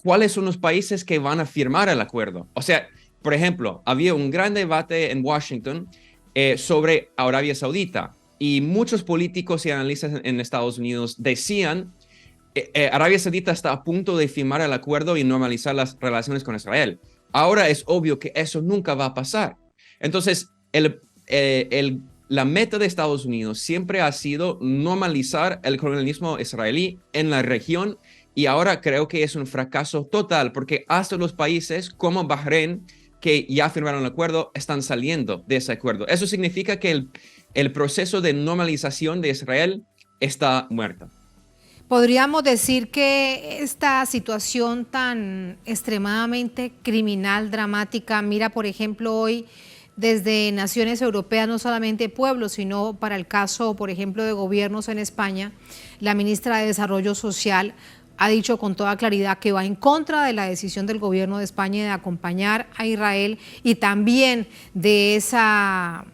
cuáles son los países que van a firmar el acuerdo. O sea, por ejemplo, había un gran debate en Washington sobre Arabia Saudita y muchos políticos y analistas en Estados Unidos decían Arabia Saudita está a punto de firmar el acuerdo y normalizar las relaciones con Israel. Ahora es obvio que eso nunca va a pasar. Entonces, la meta de Estados Unidos siempre ha sido normalizar el colonialismo israelí en la región y ahora creo que es un fracaso total porque hasta los países como Bahrein, que ya firmaron el acuerdo, están saliendo de ese acuerdo. Eso significa que el proceso de normalización de Israel está muerto. Podríamos decir que esta situación tan extremadamente criminal, dramática, mira, por ejemplo, hoy desde naciones europeas, no solamente pueblos, sino para el caso, por ejemplo, de gobiernos en España, la ministra de Desarrollo Social ha dicho con toda claridad que va en contra de la decisión del gobierno de España de acompañar a Israel y también de esa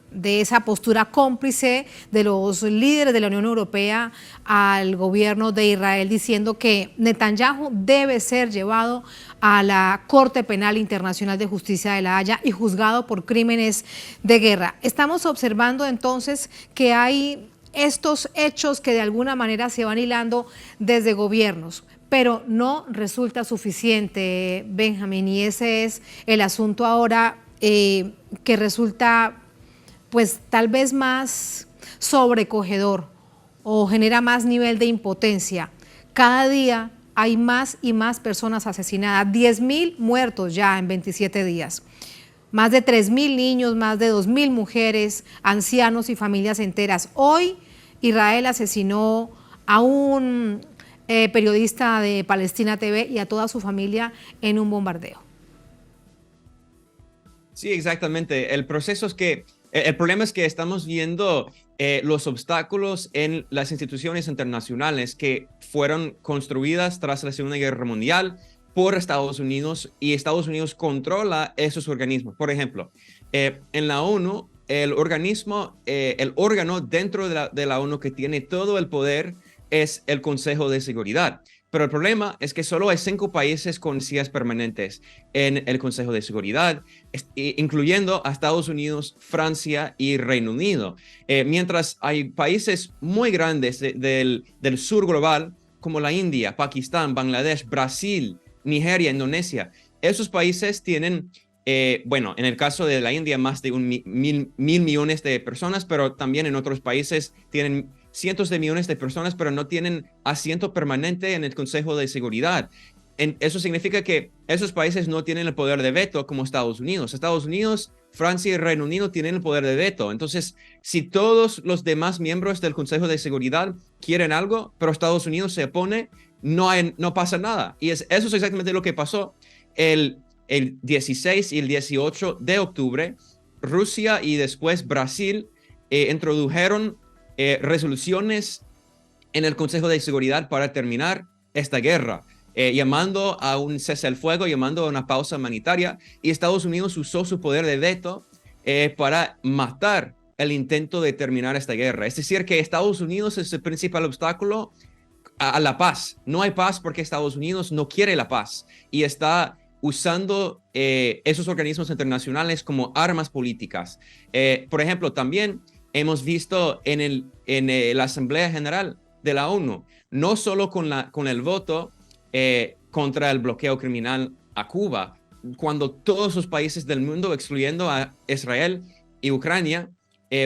postura cómplice de los líderes de la Unión Europea al gobierno de Israel, diciendo que Netanyahu debe ser llevado a la Corte Penal Internacional de Justicia de La Haya y juzgado por crímenes de guerra. Estamos observando entonces que hay estos hechos que de alguna manera se van hilando desde gobiernos, pero no resulta suficiente, Benjamín, y ese es el asunto ahora que resulta pues tal vez más sobrecogedor o genera más nivel de impotencia. Cada día hay más y más personas asesinadas, 10.000 muertos ya en 27 días. Más de 3.000 niños, más de 2.000 mujeres, ancianos y familias enteras. Hoy Israel asesinó a un periodista de Palestina TV y a toda su familia en un bombardeo. Sí, exactamente. El proceso es que El problema es que estamos viendo los obstáculos en las instituciones internacionales que fueron construidas tras la Segunda Guerra Mundial por Estados Unidos, y Estados Unidos controla esos organismos. Por ejemplo, en la ONU, el órgano dentro de la ONU que tiene todo el poder es el Consejo de Seguridad. Pero el problema es que solo hay 5 países con sillas permanentes en el Consejo de Seguridad, incluyendo a Estados Unidos, Francia y Reino Unido. Mientras hay países muy grandes del sur global, como la India, Pakistán, Bangladesh, Brasil, Nigeria, Indonesia. Esos países tienen, en el caso de la India, más de mil millones de personas, pero también en otros países tienen cientos de millones de personas, pero no tienen asiento permanente en el Consejo de Seguridad. Eso significa que esos países no tienen el poder de veto como Estados Unidos. Estados Unidos, Francia y Reino Unido tienen el poder de veto. Entonces, si todos los demás miembros del Consejo de Seguridad quieren algo, pero Estados Unidos se opone, no pasa nada. Y eso es exactamente lo que pasó el 16 y el 18 de octubre. Rusia y después Brasil introdujeron resoluciones en el Consejo de Seguridad para terminar esta guerra, llamando a un cese al fuego, llamando a una pausa humanitaria, y Estados Unidos usó su poder de veto para matar el intento de terminar esta guerra. Es decir, que Estados Unidos es el principal obstáculo a la paz. No hay paz porque Estados Unidos no quiere la paz y está usando esos organismos internacionales como armas políticas. Por ejemplo, también hemos visto en la Asamblea General de la ONU, no solo con el voto contra el bloqueo criminal a Cuba, cuando todos los países del mundo, excluyendo a Israel y Ucrania,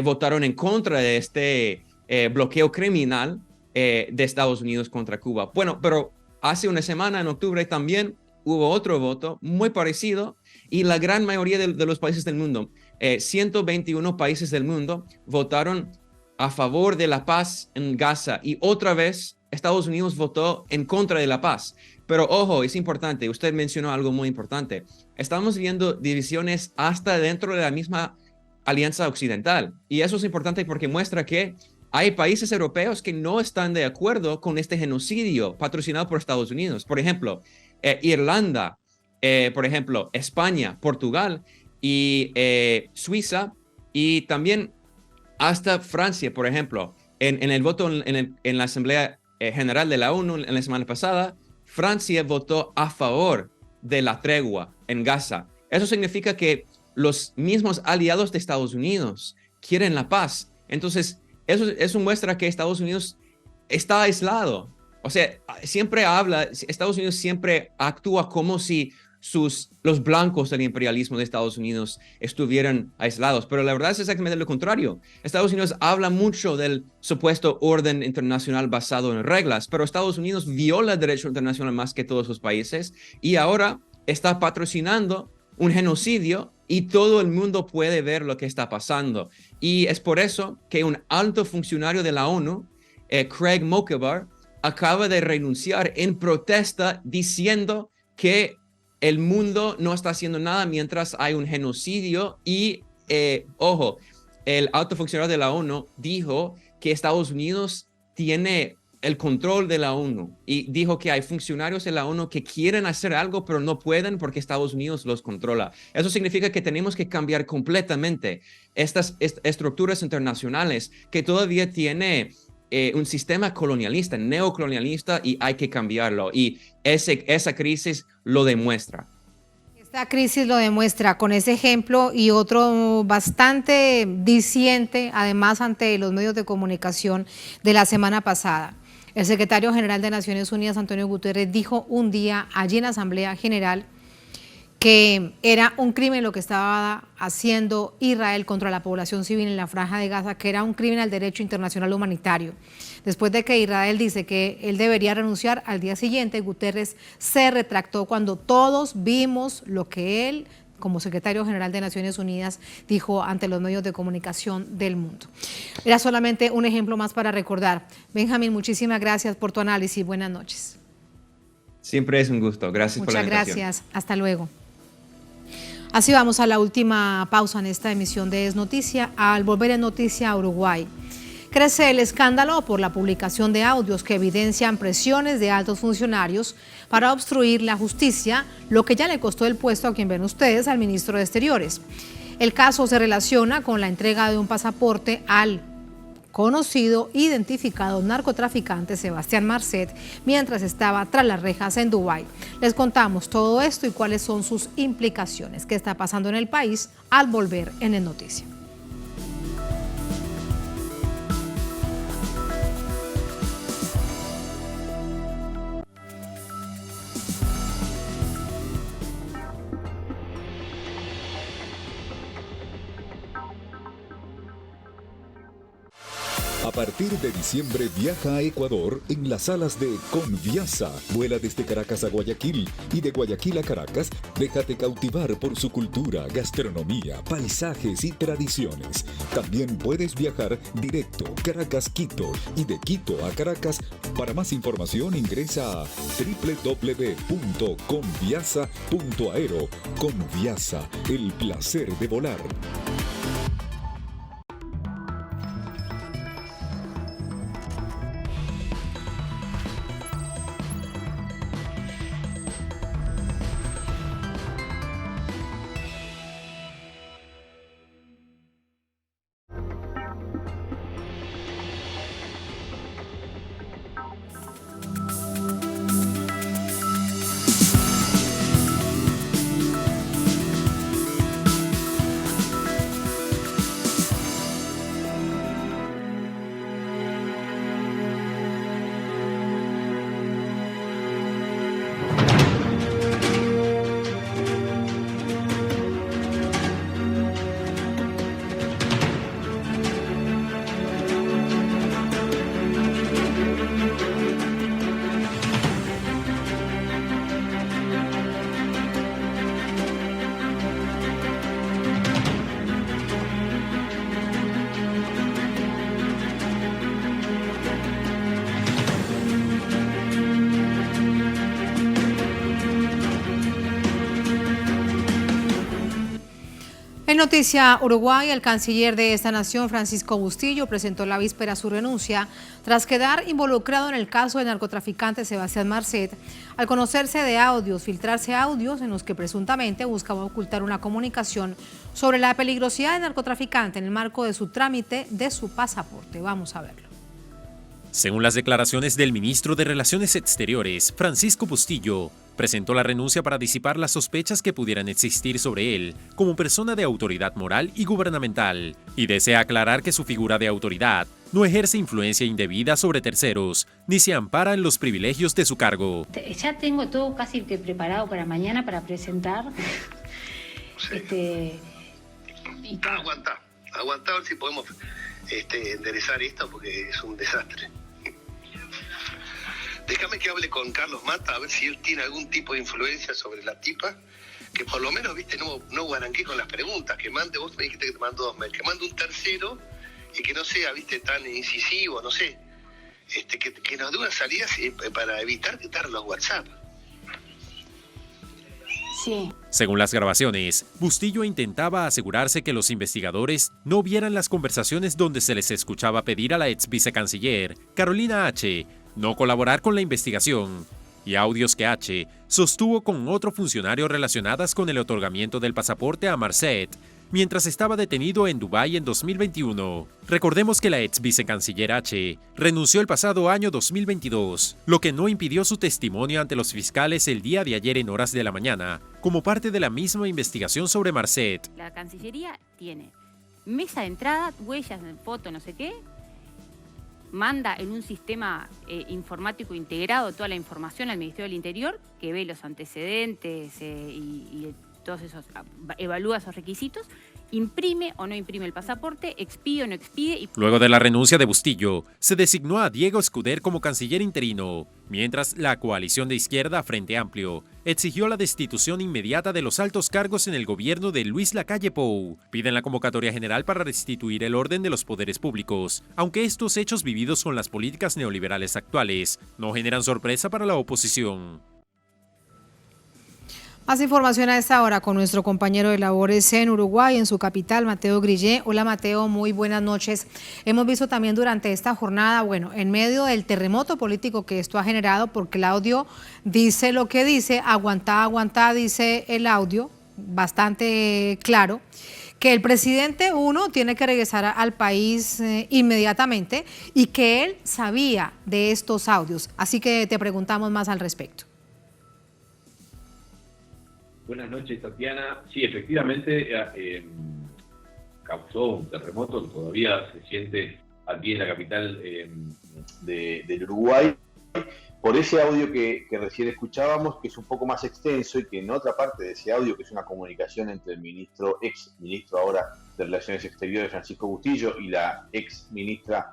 votaron en contra de este bloqueo criminal de Estados Unidos contra Cuba. Bueno, pero hace una semana, en octubre, también hubo otro voto muy parecido, y la gran mayoría de los países del mundo, 121 países del mundo, votaron a favor de la paz en Gaza, y otra vez Estados Unidos votó en contra de la paz. Pero ojo, es importante, usted mencionó algo muy importante. Estamos viendo divisiones hasta dentro de la misma alianza occidental, y eso es importante porque muestra que hay países europeos que no están de acuerdo con este genocidio patrocinado por Estados Unidos. Por ejemplo, Irlanda, por ejemplo, España, Portugal y Suiza, y también hasta Francia, por ejemplo. En el voto en la Asamblea General de la ONU en la semana pasada, Francia votó a favor de la tregua en Gaza. Eso significa que los mismos aliados de Estados Unidos quieren la paz. Entonces, eso muestra que Estados Unidos está aislado. O sea, Estados Unidos siempre actúa como si los blancos del imperialismo de Estados Unidos estuvieran aislados, pero la verdad es exactamente lo contrario. Estados Unidos habla mucho del supuesto orden internacional basado en reglas, pero Estados Unidos viola el derecho internacional más que todos los países, y ahora está patrocinando un genocidio, y todo el mundo puede ver lo que está pasando. Y es por eso que un alto funcionario de la ONU, Craig Mokebar, acaba de renunciar en protesta, diciendo que el mundo no está haciendo nada mientras hay un genocidio. Y, ojo, el alto funcionario de la ONU dijo que Estados Unidos tiene el control de la ONU, y dijo que hay funcionarios de la ONU que quieren hacer algo, pero no pueden porque Estados Unidos los controla. Eso significa que tenemos que cambiar completamente estas estructuras internacionales que todavía tiene un sistema colonialista, neocolonialista, y hay que cambiarlo. Y esa crisis lo demuestra. Esta crisis lo demuestra con ese ejemplo y otro bastante diciente, además, ante los medios de comunicación de la semana pasada. El secretario general de Naciones Unidas, Antonio Guterres, dijo un día allí en la Asamblea General que era un crimen lo que estaba haciendo Israel contra la población civil en la Franja de Gaza, que era un crimen al derecho internacional humanitario. Después de que Israel dice que él debería renunciar, al día siguiente Guterres se retractó cuando todos vimos lo que él, como secretario general de Naciones Unidas, dijo ante los medios de comunicación del mundo. Era solamente un ejemplo más para recordar. Benjamín, muchísimas gracias por tu análisis. Buenas noches. Siempre es un gusto. Gracias por la invitación. Muchas gracias. Hasta luego. Así vamos a la última pausa en esta emisión de Es Noticia. Al volver en Noticia a Uruguay, crece el escándalo por la publicación de audios que evidencian presiones de altos funcionarios para obstruir la justicia, lo que ya le costó el puesto a quien ven ustedes, al ministro de Exteriores. El caso se relaciona con la entrega de un pasaporte al conocido, identificado narcotraficante Sebastián Marcet mientras estaba tras las rejas en Dubái. Les contamos todo esto y cuáles son sus implicaciones, qué está pasando en el país al volver en el Noticia. A partir de diciembre viaja a Ecuador en las alas de Conviasa. Vuela desde Caracas a Guayaquil y de Guayaquil a Caracas. Déjate cautivar por su cultura, gastronomía, paisajes y tradiciones. También puedes viajar directo Caracas-Quito y de Quito a Caracas. Para más información ingresa a www.conviasa.aero. Conviasa, el placer de volar. En Noticia Uruguay, el canciller de esta nación, Francisco Bustillo, presentó la víspera su renuncia tras quedar involucrado en el caso del narcotraficante Sebastián Marcet, al conocerse de filtrarse audios en los que presuntamente buscaba ocultar una comunicación sobre la peligrosidad del narcotraficante en el marco de su trámite de su pasaporte. Vamos a verlo. Según las declaraciones del ministro de Relaciones Exteriores, Francisco Bustillo, presentó la renuncia para disipar las sospechas que pudieran existir sobre él como persona de autoridad moral y gubernamental, y desea aclarar que su figura de autoridad no ejerce influencia indebida sobre terceros, ni se ampara en los privilegios de su cargo. Ya tengo todo casi que preparado para mañana para presentar. Sí. Aguantá a ver si podemos enderezar esto porque es un desastre. Déjame que hable con Carlos Mata a ver si él tiene algún tipo de influencia sobre la tipa, que por lo menos, no guaranqué con las preguntas, que mande, vos me dijiste que te mando 2 mails, que mande un tercero y que no sea, tan incisivo, no sé, que nos dé unas salidas para evitar quitar los WhatsApp. Sí. Según las grabaciones, Bustillo intentaba asegurarse que los investigadores no vieran las conversaciones donde se les escuchaba pedir a la ex vicecanciller, Carolina H., no colaborar con la investigación, y audios que H. sostuvo con otro funcionario relacionadas con el otorgamiento del pasaporte a Marcet, mientras estaba detenido en Dubái en 2021. Recordemos que la ex vicecanciller H. renunció el pasado año 2022, lo que no impidió su testimonio ante los fiscales el día de ayer en horas de la mañana, como parte de la misma investigación sobre Marcet. La Cancillería tiene mesa de entrada, huellas en foto, no sé qué, manda en un sistema informático integrado toda la información al Ministerio del Interior, que ve los antecedentes y todos esos, evalúa esos requisitos, imprime o no imprime el pasaporte, expide o no expide. Luego de la renuncia de Bustillo, se designó a Diego Escuder como canciller interino, mientras la coalición de izquierda Frente Amplio exigió la destitución inmediata de los altos cargos en el gobierno de Luis Lacalle Pou. Piden la convocatoria general para restituir el orden de los poderes públicos, aunque estos hechos vividos con las políticas neoliberales actuales no generan sorpresa para la oposición. Más información a esta hora con nuestro compañero de labores en Uruguay, en su capital, Mateo Grillé. Hola Mateo, muy buenas noches. Hemos visto también durante esta jornada, bueno, en medio del terremoto político que esto ha generado, porque el audio dice lo que dice, aguantá, dice el audio, bastante claro, que el presidente, tiene que regresar al país inmediatamente y que él sabía de estos audios. Así que te preguntamos más al respecto. Buenas noches, Tatiana. Sí, efectivamente causó un terremoto que todavía se siente aquí en la capital del Uruguay. Por ese audio que recién escuchábamos, que es un poco más extenso y que en otra parte de ese audio, que es una comunicación entre el ex ministro ahora de Relaciones Exteriores, Francisco Bustillo, y la viceministra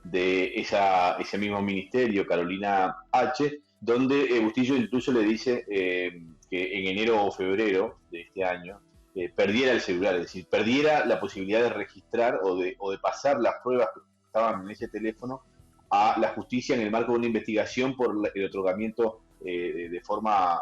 de ese mismo ministerio, Carolina H., donde Bustillo incluso le dice que en enero o febrero de este año perdiera el celular, es decir, perdiera la posibilidad de registrar o de pasar las pruebas que estaban en ese teléfono a la justicia en el marco de una investigación por el otorgamiento de forma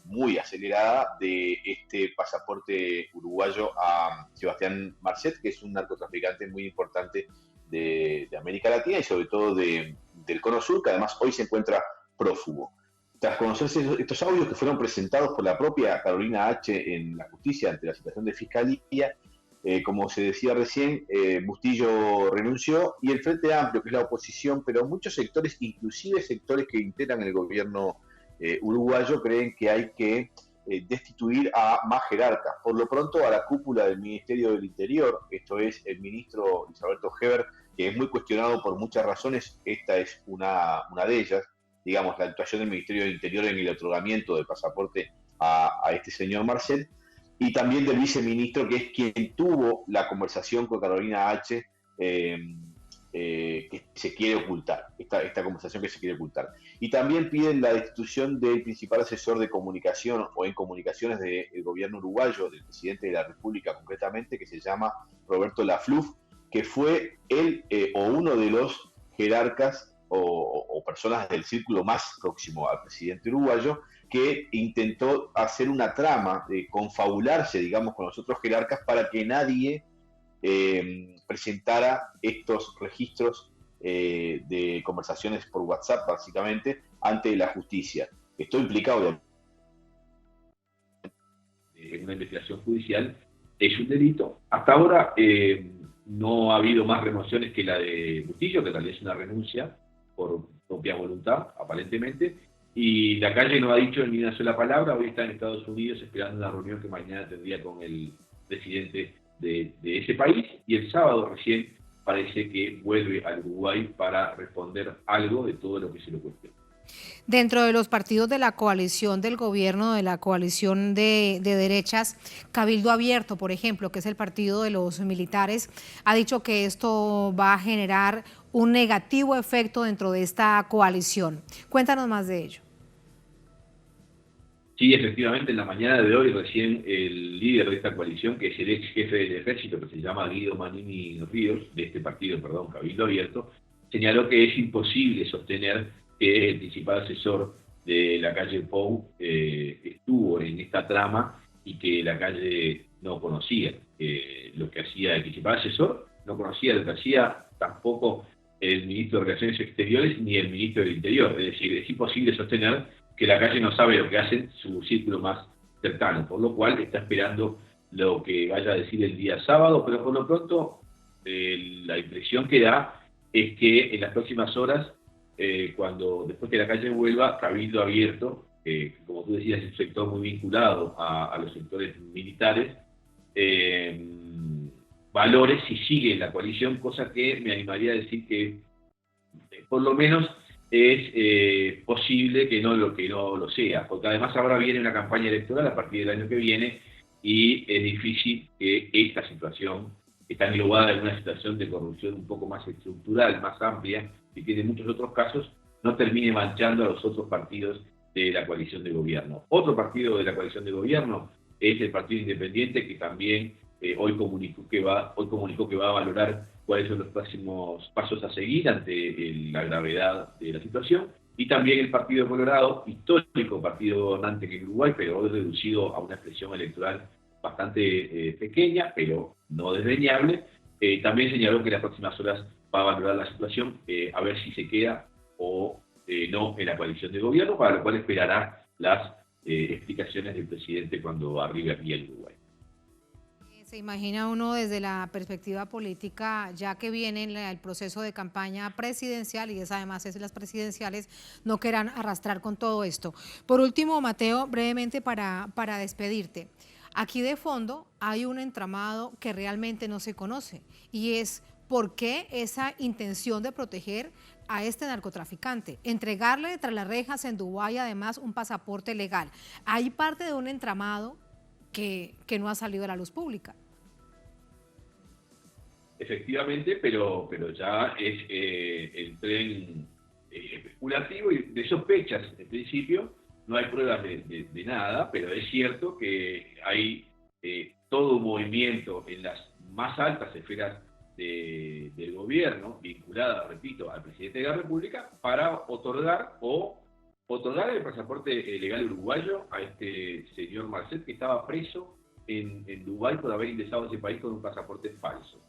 muy acelerada de este pasaporte uruguayo a Sebastián Marcet, que es un narcotraficante muy importante de América Latina y sobre todo del Cono Sur, que además hoy se encuentra prófugo. Tras conocerse estos audios que fueron presentados por la propia Carolina H. en la justicia ante la citación de fiscalía, como se decía recién, Bustillo renunció y el Frente Amplio, que es la oposición, pero muchos sectores, inclusive sectores que integran el gobierno uruguayo, creen que hay que destituir a más jerarcas. Por lo pronto, a la cúpula del Ministerio del Interior, esto es el ministro Luis Alberto Heber, que es muy cuestionado por muchas razones, esta es una de ellas, digamos, la actuación del Ministerio del Interior en el otorgamiento del pasaporte a este señor Marcel, y también del viceministro, que es quien tuvo la conversación con Carolina H., que se quiere ocultar, esta conversación que se quiere ocultar. Y también piden la destitución del principal asesor de comunicación o en comunicaciones del gobierno uruguayo, del presidente de la República concretamente, que se llama Roberto Lafluf, que fue él o uno de los jerarcas o personas del círculo más próximo al presidente uruguayo, que intentó hacer una trama de confabularse, digamos, con los otros jerarcas para que nadie presentara estos registros de conversaciones por WhatsApp, básicamente, ante la justicia. Esto implicado en una investigación judicial, es un delito. Hasta ahora no ha habido más remociones que la de Bustillo, que tal vez es una renuncia por propia voluntad, aparentemente, y la calle no ha dicho ni una sola palabra. Hoy está en Estados Unidos esperando una reunión que mañana tendría con el presidente de ese país, y el sábado recién parece que vuelve al Uruguay para responder algo de todo lo que se le cuestiona. Dentro de los partidos de la coalición del gobierno, de la coalición de derechas, Cabildo Abierto, por ejemplo, que es el partido de los militares, ha dicho que esto va a generar un negativo efecto dentro de esta coalición. Cuéntanos más de ello. Sí, efectivamente, en la mañana de hoy recién el líder de esta coalición, que es el ex jefe del ejército, que se llama Guido Manini Ríos, de este partido, Cabildo Abierto, señaló que es imposible sostener que el principal asesor de la calle Pou estuvo en esta trama y que la calle no conocía lo que hacía el principal asesor, no conocía lo que hacía tampoco el ministro de Relaciones Exteriores ni el ministro del Interior. Es decir, es imposible sostener que la calle no sabe lo que hacen su círculo más cercano, por lo cual está esperando lo que vaya a decir el día sábado, pero por lo pronto la impresión que da es que en las próximas horas, después que la calle vuelva, Cabildo Abierto, como tú decías, es un sector muy vinculado a los sectores militares, valores si sigue en la coalición, cosa que me animaría a decir que por lo menos es posible que no lo sea, porque además ahora viene una campaña electoral a partir del año que viene y es difícil que esta situación, que está englobada en una situación de corrupción un poco más estructural, más amplia, que tiene muchos otros casos, no termine manchando a los otros partidos de la coalición de gobierno. Otro partido de la coalición de gobierno es el Partido Independiente, que también hoy comunicó que va a valorar cuáles son los próximos pasos a seguir ante la gravedad de la situación, y también el Partido Colorado, histórico partido gobernante en Uruguay, pero hoy reducido a una expresión electoral bastante pequeña, pero no desdeñable, también señaló que en las próximas horas va a valorar la situación, a ver si se queda o no en la coalición de gobierno, para lo cual esperará las explicaciones del presidente cuando arribe aquí al Uruguay. Se imagina uno desde la perspectiva política, ya que viene el proceso de campaña presidencial y además es las presidenciales, no quieran arrastrar con todo esto. Por último, Mateo, brevemente para despedirte. Aquí de fondo hay un entramado que realmente no se conoce y es por qué esa intención de proteger a este narcotraficante, entregarle tras las rejas en Dubái además un pasaporte legal. Hay parte de un entramado que no ha salido a la luz pública. Efectivamente, pero ya es el tren especulativo y de sospechas. En principio no hay pruebas de nada, pero es cierto que hay todo un movimiento en las más altas esferas del gobierno, vinculada, repito, al presidente de la República, para otorgar el pasaporte legal uruguayo a este señor Marcet, que estaba preso en Dubái por haber ingresado a ese país con un pasaporte falso.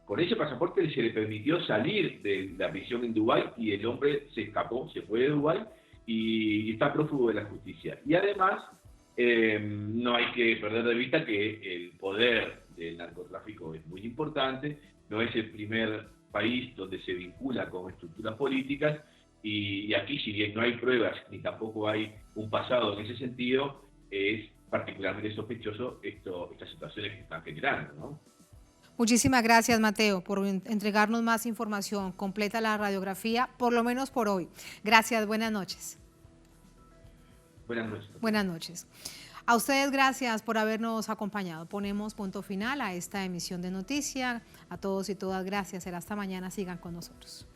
Con ese pasaporte se le permitió salir de la prisión en Dubái y el hombre se escapó, se fue de Dubái y está prófugo de la justicia. Y además, no hay que perder de vista que el poder del narcotráfico es muy importante, no es el primer país donde se vincula con estructuras políticas, y aquí, si bien no hay pruebas ni tampoco hay un pasado en ese sentido, es particularmente sospechoso estas situaciones que están generando, ¿no? Muchísimas gracias, Mateo, por entregarnos más información. Completa la radiografía, por lo menos por hoy. Gracias, buenas noches. Buenas noches. Buenas noches. A ustedes gracias por habernos acompañado. Ponemos punto final a esta emisión de Noticias. A todos y todas gracias. Será hasta mañana. Sigan con nosotros.